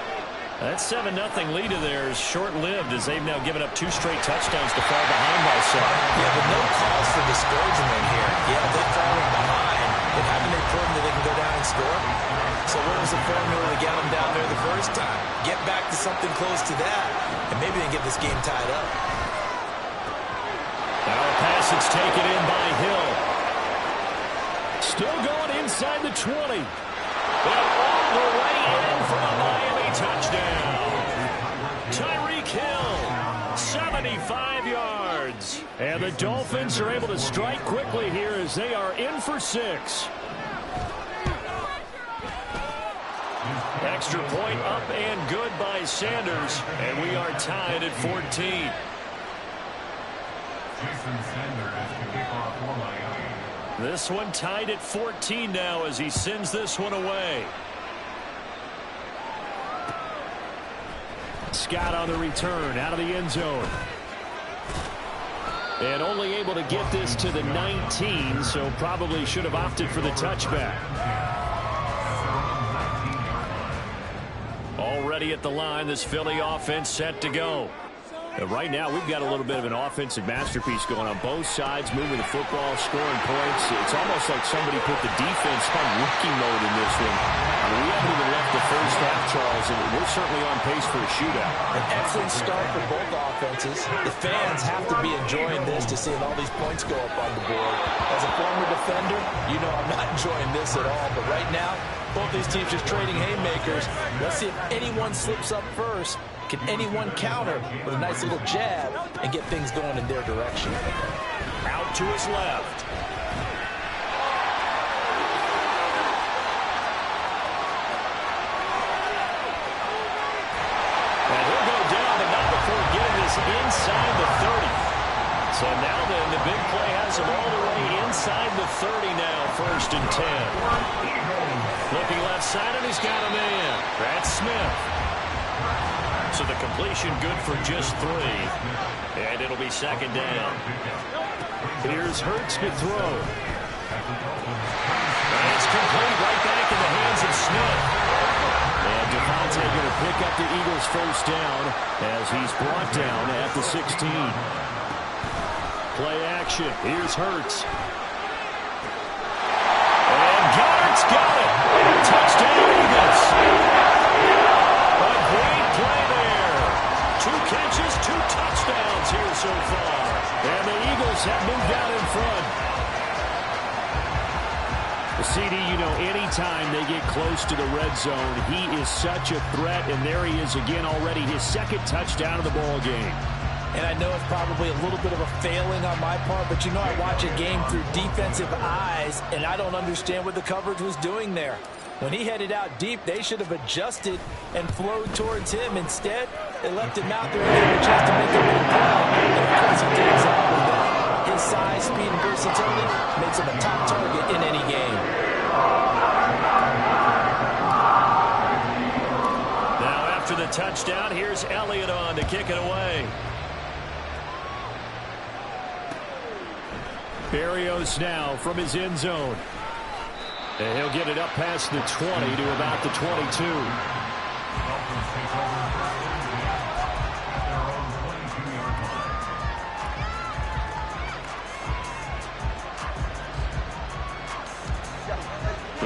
That 7-0 lead of theirs short-lived as they've now given up 2 straight touchdowns to fall behind by 7. Yeah, but no cause for discouragement here. Yeah, they've fallen behind, but haven't they proven that they can go down and score? So what was the formula to get them down there the first time? Get back to something close to that, and maybe they can get this game tied up. Now a pass that's taken in by Hill. Still going inside the 20. And all the way in for a Miami touchdown. Tyreek Hill, 75 yards. And the Dolphins are able to strike quickly here as they are in for 6. Extra point up and good by Sanders. And we are tied at 14. Jason Sanders to kick off for Miami. This one tied at 14 now as he sends this one away. Scott on the return out of the end zone. And only able to get this to the 19, so probably should have opted for the touchback. Already at the line, this Philly offense set to go. And right now, we've got a little bit of an offensive masterpiece going on both sides, moving the football, scoring points. It's almost like somebody put the defense on rookie mode in this one. We haven't even left the first half, Charles, and we're certainly on pace for a shootout. An excellent start for both offenses. The fans have to be enjoying this to seeing all these points go up on the board. As a former defender, you know I'm not enjoying this at all. But right now, both these teams just trading haymakers. Let's see if anyone slips up first. Can anyone counter with a nice little jab and get things going in their direction? Out to his left. And he'll go down, but not before getting this inside the 30. So now then, the big play has him all the way inside the 30 now, 1st and 10. Looking left side, and he's got a man. That's Smith. So the completion good for just 3. And it'll be 2nd down. Here's Hurts to throw. And it's complete right back in the hands of Smith. And Devontae going to pick up the Eagles' 1st down as he's brought down at the 16. Play action. Here's Hurts. And Goddard's got it. Touchdown Eagles. A great play there. 2 catches, 2 touchdowns here so far. And the Eagles have moved out in front. The CD, you know, anytime they get close to the red zone, he is such a threat. And there he is again already, his 2nd touchdown of the ball game. And I know it's probably a little bit of a failing on my part, but you know I watch a game through defensive eyes, and I don't understand what the coverage was doing there. When he headed out deep, they should have adjusted and flowed towards him. Instead, they left him out there and gave him a chance to make a big play. And of course, he did exactly that. His size, speed, and versatility makes him a top target in any game. Now after the touchdown, here's Elliott on to kick it away. Berrios now from his end zone. And he'll get it up past the 20 to about the 22.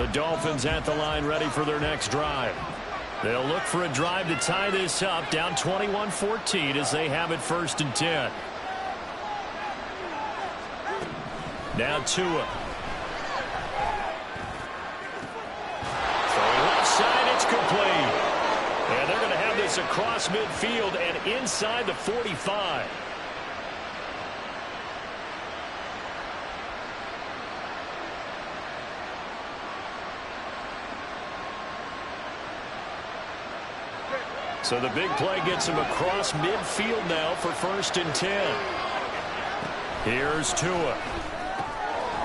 The Dolphins at the line ready for their next drive. They'll look for a drive to tie this up, down 21-14 as they have it 1st and 10. Now Tua. Throwing left side, it's complete. And they're going to have this across midfield and inside the 45. So the big play gets him across midfield now for 1st and 10. Here's Tua.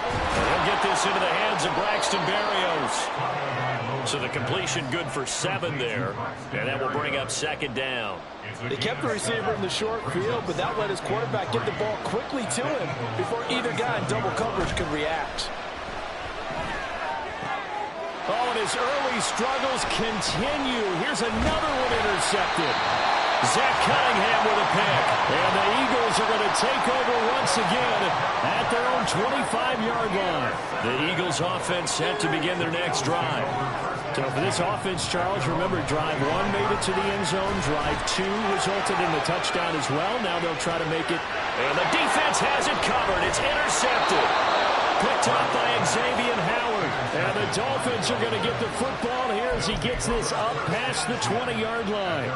He'll get this into the hands of Braxton Berrios. So the completion good for 7 there. And that will bring up 2nd down. They kept the receiver in the short field, but that let his quarterback get the ball quickly to him before either guy in double coverage could react. Oh, and his early struggles continue. Here's another one intercepted. Zach Cunningham with a pick. And the Eagles are going to take over once again at their own 25-yard line. The Eagles offense set to begin their next drive. So for this offense, Charles, remember, drive 1 made it to the end zone. Drive 2 resulted in the touchdown as well. Now they'll try to make it. And the defense has it covered. It's intercepted. picked up by Xavier Howard. And the Dolphins are going to get the football here as he gets this up past the 20-yard line.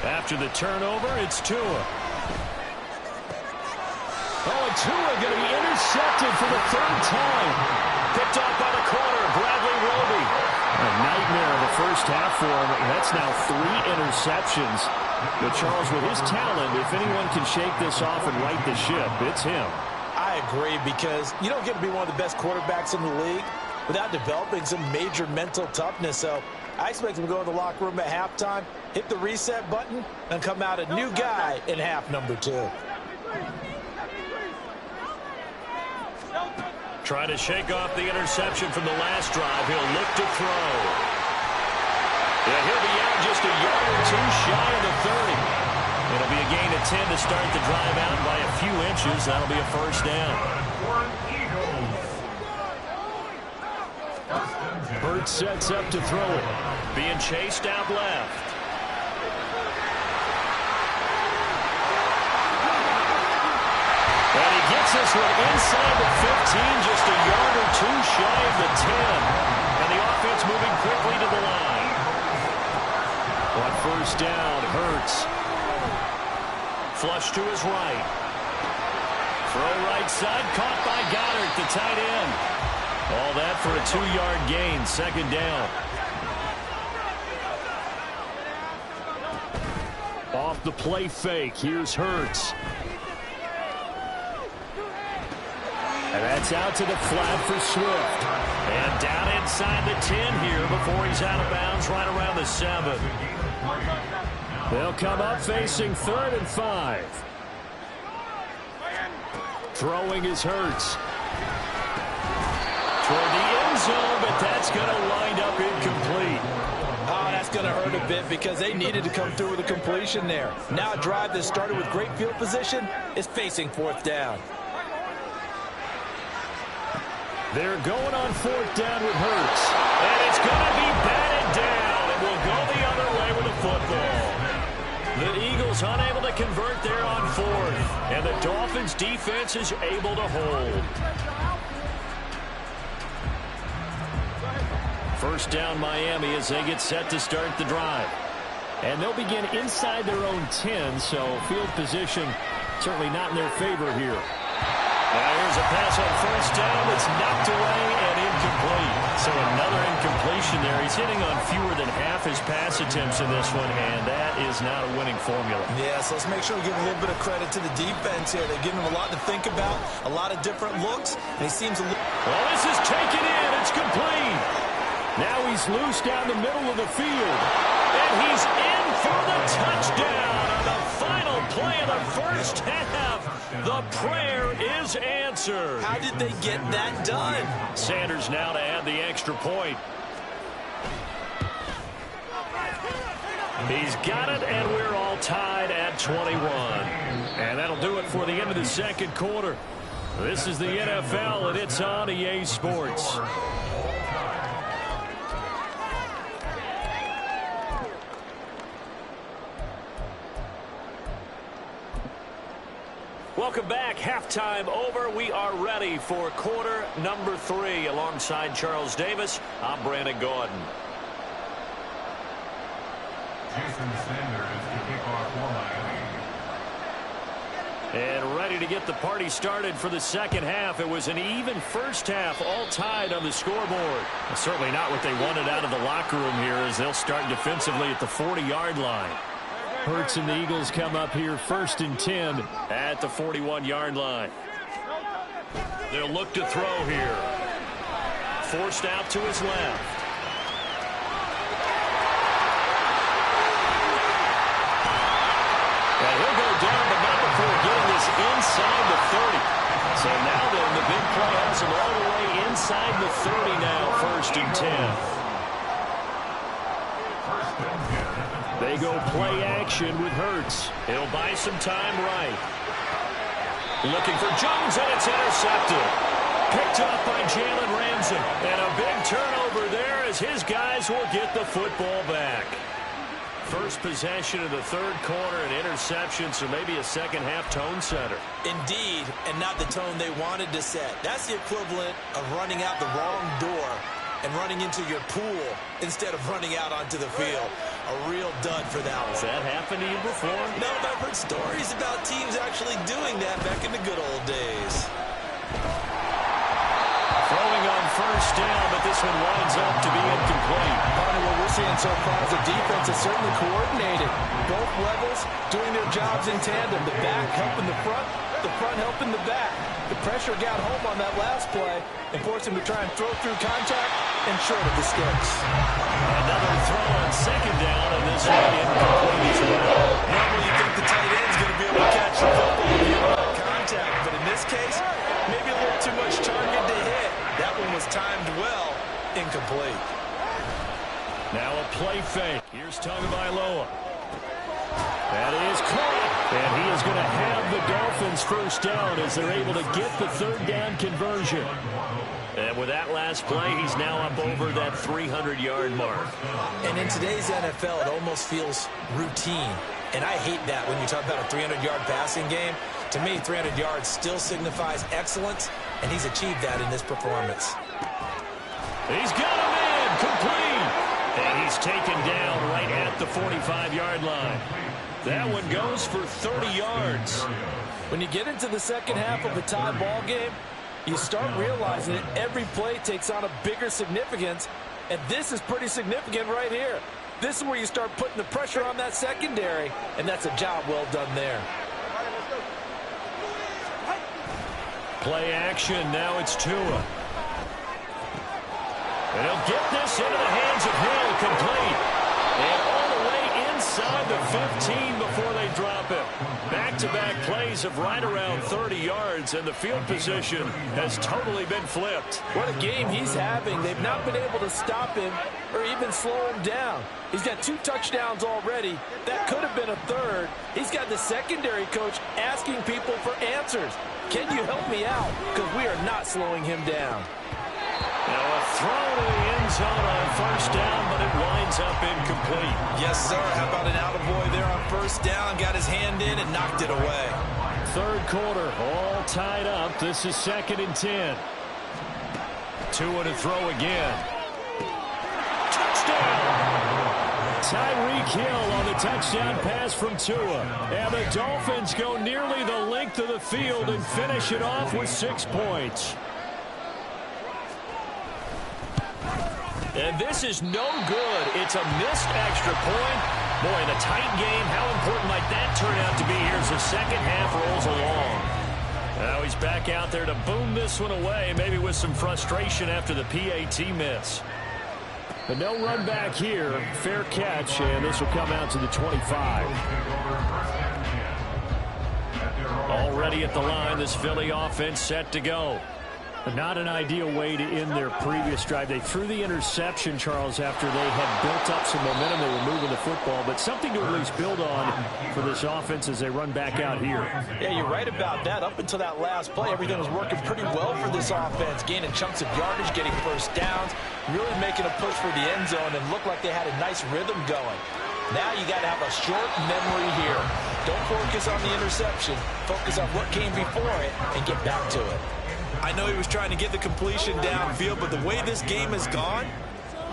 After the turnover, it's Tua. Oh, and Tua going to be intercepted for the third time. Picked off by the corner, Bradley Roby. A nightmare of the first half for him. That's now 3 interceptions. But Charles, with his talent, if anyone can shake this off and right the ship, it's him. I agree, because you don't get to be one of the best quarterbacks in the league without developing some major mental toughness. So I expect him to go in the locker room at halftime, hit the reset button, and come out a new guy in half number 2. Trying to shake off the interception from the last drive. He'll look to throw. Yeah, he'll be out just a yard or 2 shy of the 30. It'll be a gain of 10 to start the drive out by a few inches. That'll be a first down. Hurts sets up to throw it. Being chased out left. And he gets this one inside the 15, just a yard or 2 shy of the 10. And the offense moving quickly to the line. On first down, Hurts. Flush to his right. Throw right side, caught by Goddard, the tight end. All that for a 2-yard gain, second down. Off the play fake, here's Hurts. And that's out to the flat for Swift. And down inside the 10 here before he's out of bounds right around the 7. They'll come up facing 3rd and 5. Throwing is Hurts. Toward the end zone, but that's going to wind up incomplete. Oh, that's going to hurt a bit because they needed to come through with a completion there. Now a drive that started with great field position is facing 4th down. They're going on 4th down with Hurts. And it's going to be batted down. It will go the other way with the football. The Eagles unable to convert there on 4th. And the Dolphins defense is able to hold. First down Miami as they get set to start the drive. And they'll begin inside their own 10, so field position certainly not in their favor here. Now here's a pass on first down that's knocked away and incomplete. So another incompletion there. He's hitting on fewer than half his pass attempts in this one, and that is not a winning formula. Yeah, so let's make sure we give a little bit of credit to the defense here. They're giving him a lot to think about, a lot of different looks, and he seems a little... Well, this is taken in. It's complete. Now he's loose down the middle of the field. And he's in for the touchdown on the final play of the first half. The prayer is answered. How did they get that done? Sanders now to add the extra point. He's got it, and we're all tied at 21. And that'll do it for the end of the second quarter. This is the NFL, and it's on EA Sports. Welcome back. Halftime over. We are ready for quarter number 3. Alongside Charles Davis, I'm Brandon Gordon. Jason Sanders to kick off for Miami. And ready to get the party started for the second half. It was an even first half, all tied on the scoreboard. Well, certainly not what they wanted out of the locker room here as they'll start defensively at the 40-yard line. Hurts and the Eagles come up here 1st and 10 at the 41-yard line. They'll look to throw here. Forced out to his left. And he'll go down, but not before getting this inside the 30. So now then, the big play has him all the way inside the 30 now, 1st and 10. They go play action with Hurts. It'll buy some time right. Looking for Jones, and it's intercepted. Picked up by Jalen Ramsey. And a big turnover there as his guys will get the football back. first possession of the third quarter, an interception, so maybe a second-half tone setter. Indeed, and not the tone they wanted to set. That's the equivalent of running out the wrong door and running into your pool instead of running out onto the field. A real dud for that one. Has that happened to you before? No, but I've heard stories about teams actually doing that back in the good old days. Throwing on first down, but this one winds up to be incomplete. Part of what we're seeing so far is the defense is certainly coordinated. Both levels doing their jobs in tandem. The back helping the front helping the back. The pressure got home on that last play and forced him to try and throw through contact and short of the sticks. Another throw on second down, and this one incomplete as well. Normally you think the tight end's going to be able to catch the football without contact, but in this case, maybe a little too much target to hit. That one was timed well, incomplete. Now a play fake. Here's Tagovailoa. That is caught. And he is going to have the Dolphins first down as they're able to get the third down conversion. And with that last play, he's now up over that 300-yard mark. And in today's NFL, it almost feels routine. And I hate that when you talk about a 300-yard passing game. To me, 300 yards still signifies excellence, and he's achieved that in this performance. He's got a man complete. And he's taken down right at the 45-yard line. That one goes for 30 yards. When you get into the second half of a tie ball game, you start realizing that every play takes on a bigger significance, and this is pretty significant right here. This is where you start putting the pressure on that secondary, and that's a job well done there. Play action, now it's Tua. And he'll get this into the hands of Hill, complete. And all the way inside the 15 before they drop it. Back-to-back plays of right around 30 yards, and the field position has totally been flipped. What a game he's having. They've not been able to stop him or even slow him down. He's got 2 touchdowns already. That could have been a third. He's got the secondary coach asking people for answers. Can you help me out? Because we are not slowing him down. Now a throw to the end zone on first down, but it winds up incomplete. Yes, sir. How about an attaboy there on first down? Got his hand in and knocked it away. Third quarter, all tied up. This is 2nd and 10. Tua to throw again. Touchdown! Tyreek Hill on the touchdown pass from Tua. And the Dolphins go nearly the length of the field and finish it off with 6 points. And this is no good. It's a missed extra point. Boy, in a tight game, how important might that turn out to be here as the second half rolls along. Now he's back out there to boom this one away, maybe with some frustration after the PAT miss. But no run back here. Fair catch, and this will come out to the 25. Already at the line, this Philly offense set to go. But not an ideal way to end their previous drive. They threw the interception, Charles, after they had built up some momentum. They were moving the football, but something to at least build on for this offense as they run back out here. Yeah, you're right about that. Up until that last play, everything was working pretty well for this offense, gaining chunks of yardage, getting first downs, really making a push for the end zone, and looked like they had a nice rhythm going. Now you got to have a short memory here. Don't focus on the interception. Focus on what came before it and get back to it. I know he was trying to get the completion downfield, but the way this game has gone,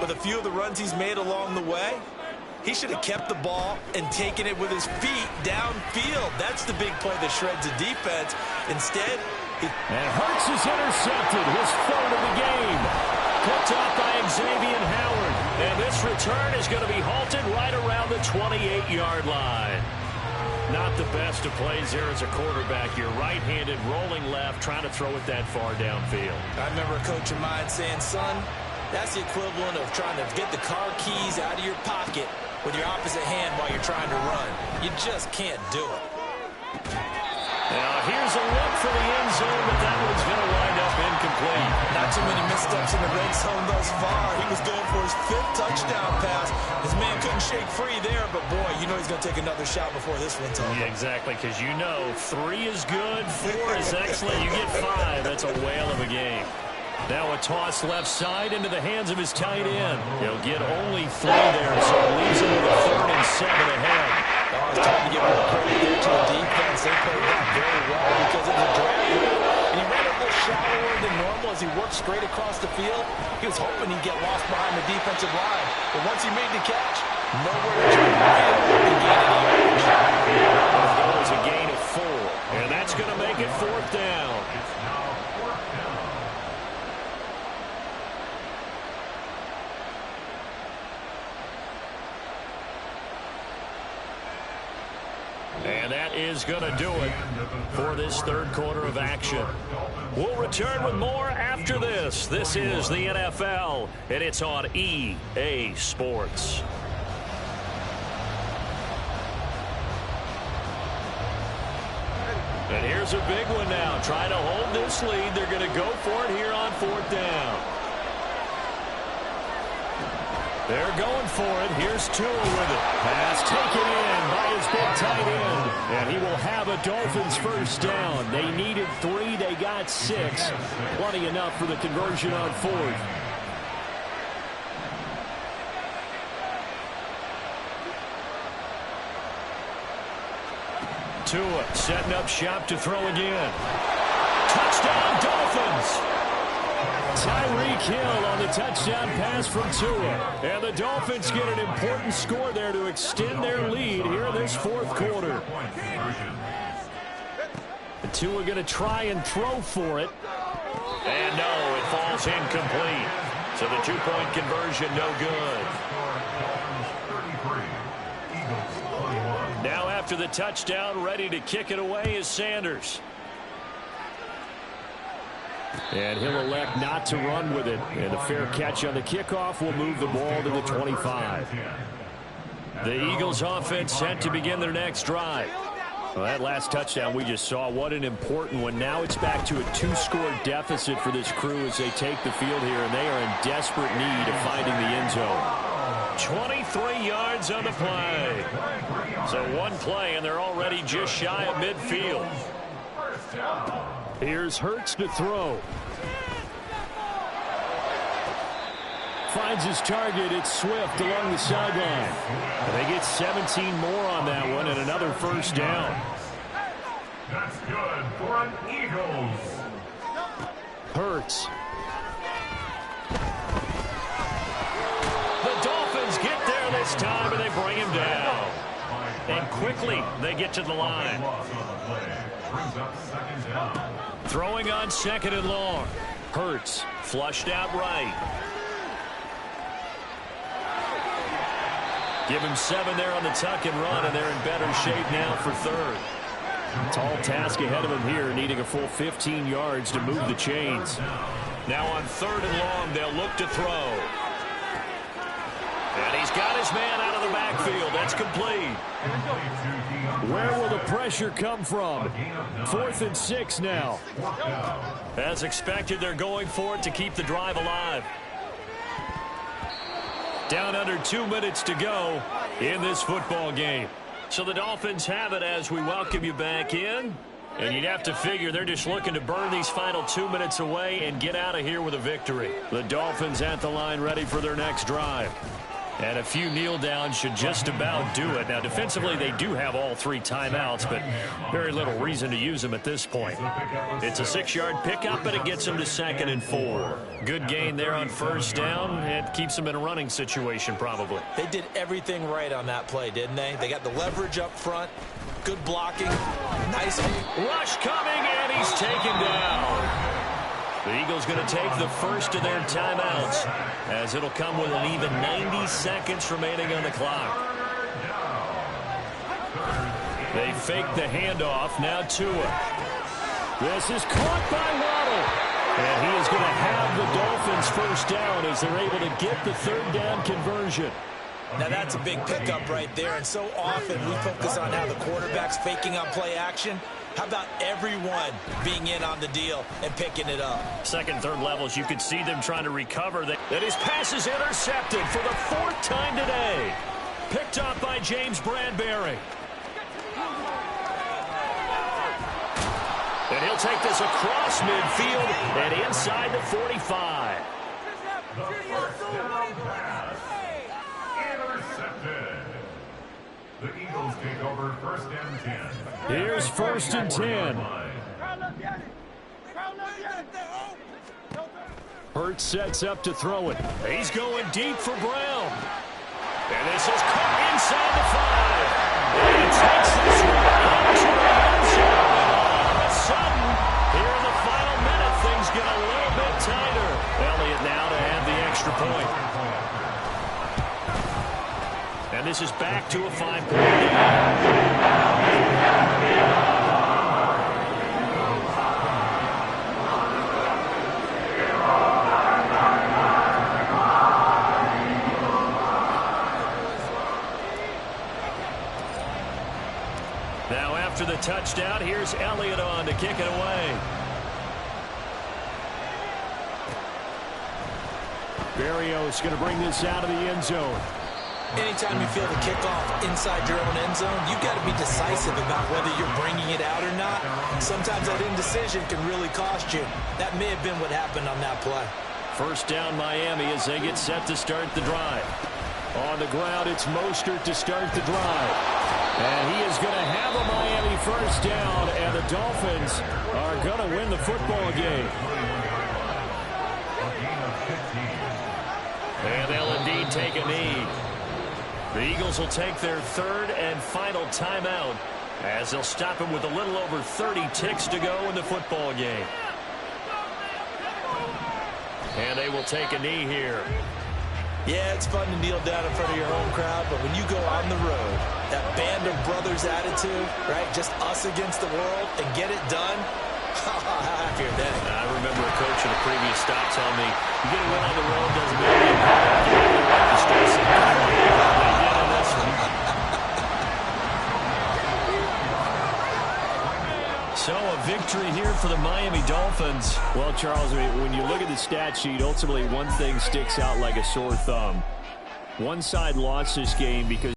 with a few of the runs he's made along the way, he should have kept the ball and taken it with his feet downfield. That's the big play that shreds the defense. Instead, and Hurts is intercepted, his 3rd of the game. Picked off by Xavier Howard. And this return is going to be halted right around the 28-yard line. Not the best of plays there as a quarterback. You're right-handed, rolling left, trying to throw it that far downfield. I remember a coach of mine saying, son, that's the equivalent of trying to get the car keys out of your pocket with your opposite hand while you're trying to run. You just can't do it. Now here's a look for the end zone, but that one's going to wind up incomplete. Not too many missteps in the red zone thus far. He was going for his 5th touchdown pass. His man couldn't shake free there, but boy, you know he's going to take another shot before this one's over. Yeah, exactly, because you know 3 is good, 4 is excellent. You get 5, that's a whale of a game. Now a toss left side into the hands of his tight end. He'll get only 3 there, so it leaves him with a 3rd and 7 ahead. Oh, it's time to give more credit there to the defense. They played that very well because it was a drag route. And he ran a little shallower than normal as he worked straight across the field. He was hoping he'd get lost behind the defensive line. But once he made the catch, nowhere to turn the field and gain any yards. That was a gain of 4. And that's going to make it 4th down. It's now 4th down. And that is going to do it for this 3rd quarter of action. We'll return with more after this. This is the NFL, and it's on EA Sports. And here's a big one now. Trying to hold this lead. They're going to go for it here on 4th down. They're going for it. Here's Tua with it. Pass taken in by his big tight end. And he will have a Dolphins 1st down. They needed 3. They got 6. Plenty enough for the conversion on 4th. Tua setting up shop to throw again. Touchdown Dolphins! Tyreek Hill on the touchdown pass from Tua. And the Dolphins get an important score there to extend their lead here in this 4th quarter. And Tua going to try and throw for it. And no, it falls incomplete. So the 2-point conversion no good. Now after the touchdown, ready to kick it away is Sanders. And he'll elect not to run with it. And a fair catch on the kickoff will move the ball to the 25. The Eagles offense set to begin their next drive. Well, that last touchdown we just saw, what an important one. Now it's back to a 2-score deficit for this crew as they take the field here, and they are in desperate need of finding the end zone. 23 yards on the play. So 1 play, and they're already just shy of midfield. Here's Hurts to throw. Finds his target. It's Swift along the sideline. And they get 17 more on that one and another 1st down. That's good for an Eagles. Hurts. The Dolphins get there this time and they bring him down. And quickly they get to the line. Throwing on 2nd and long. Hurts flushed out right. Give him 7 there on the tuck and run, and they're in better shape now for 3rd. Tall task ahead of him here, needing a full 15 yards to move the chains. Now on 3rd and long, they'll look to throw. And he's got his man out of the backfield. That's complete. Where will the pressure come from? 4th and 6 now. As expected, they're going for it to keep the drive alive. Down under 2 minutes to go in this football game. So the Dolphins have it as we welcome you back in. And you'd have to figure they're just looking to burn these final 2 minutes away and get out of here with a victory. The Dolphins at the line ready for their next drive. And a few kneel downs should just about do it. Now, defensively, they do have all 3 timeouts, but very little reason to use them at this point. It's a 6-yard pickup, but it gets them to 2nd and 4. Good gain there on 1st down. It keeps them in a running situation, probably. They did everything right on that play, didn't they? They got the leverage up front, good blocking, nice. Rush coming, and he's taken down. The Eagles going to take the first of their timeouts as it'll come with an even 90 seconds remaining on the clock. They fake the handoff. Now Tua. This is caught by Waddle. And he is going to have the Dolphins 1st down as they're able to get the 3rd down conversion. Now that's a big pickup right there, and so often we focus on how the quarterback's faking on play action. How about everyone being in on the deal and picking it up? 2nd, 3rd levels, you could see them trying to recover. That his pass is intercepted for the 4th time today. Picked up by James Bradberry. And He'll take this across midfield and inside the 45. The first down pass. Intercepted. The Eagles take over 1st and 10. Here's 1st and 10. Hurts sets up to throw it. He's going deep for Brown. And this is caught inside the 5. And he takes this one into the end zone. All of a sudden, here in the final minute, things get a little bit tighter. Elliott now to have the extra point. And this is back to a 5-point game. Now after the touchdown, here's Elliott on to kick it away. Berrios going to bring this out of the end zone. Anytime you feel the kickoff inside your own end zone, you've got to be decisive about whether you're bringing it out or not. Sometimes that indecision can really cost you. That may have been what happened on that play. First down Miami as they get set to start the drive. On the ground, it's Mostert to start the drive. And he is going to have a Miami first down, and the Dolphins are going to win the football game. And they'll indeed take a knee. The Eagles will take their 3rd and final timeout as they'll stop him with a little over 30 ticks to go in the football game. And they will take a knee here. Yeah, it's fun to kneel down in front of your home crowd, but when you go on the road, that band of brothers attitude, right, just us against the world, and get it done, how happy are they? I remember a coach in a previous stop telling me, you get a win on the road, doesn't mean you get the stress and they did on this one. So a victory here for the Miami Dolphins. Well, Charles, when you look at the stat sheet, ultimately one thing sticks out like a sore thumb. One side lost this game because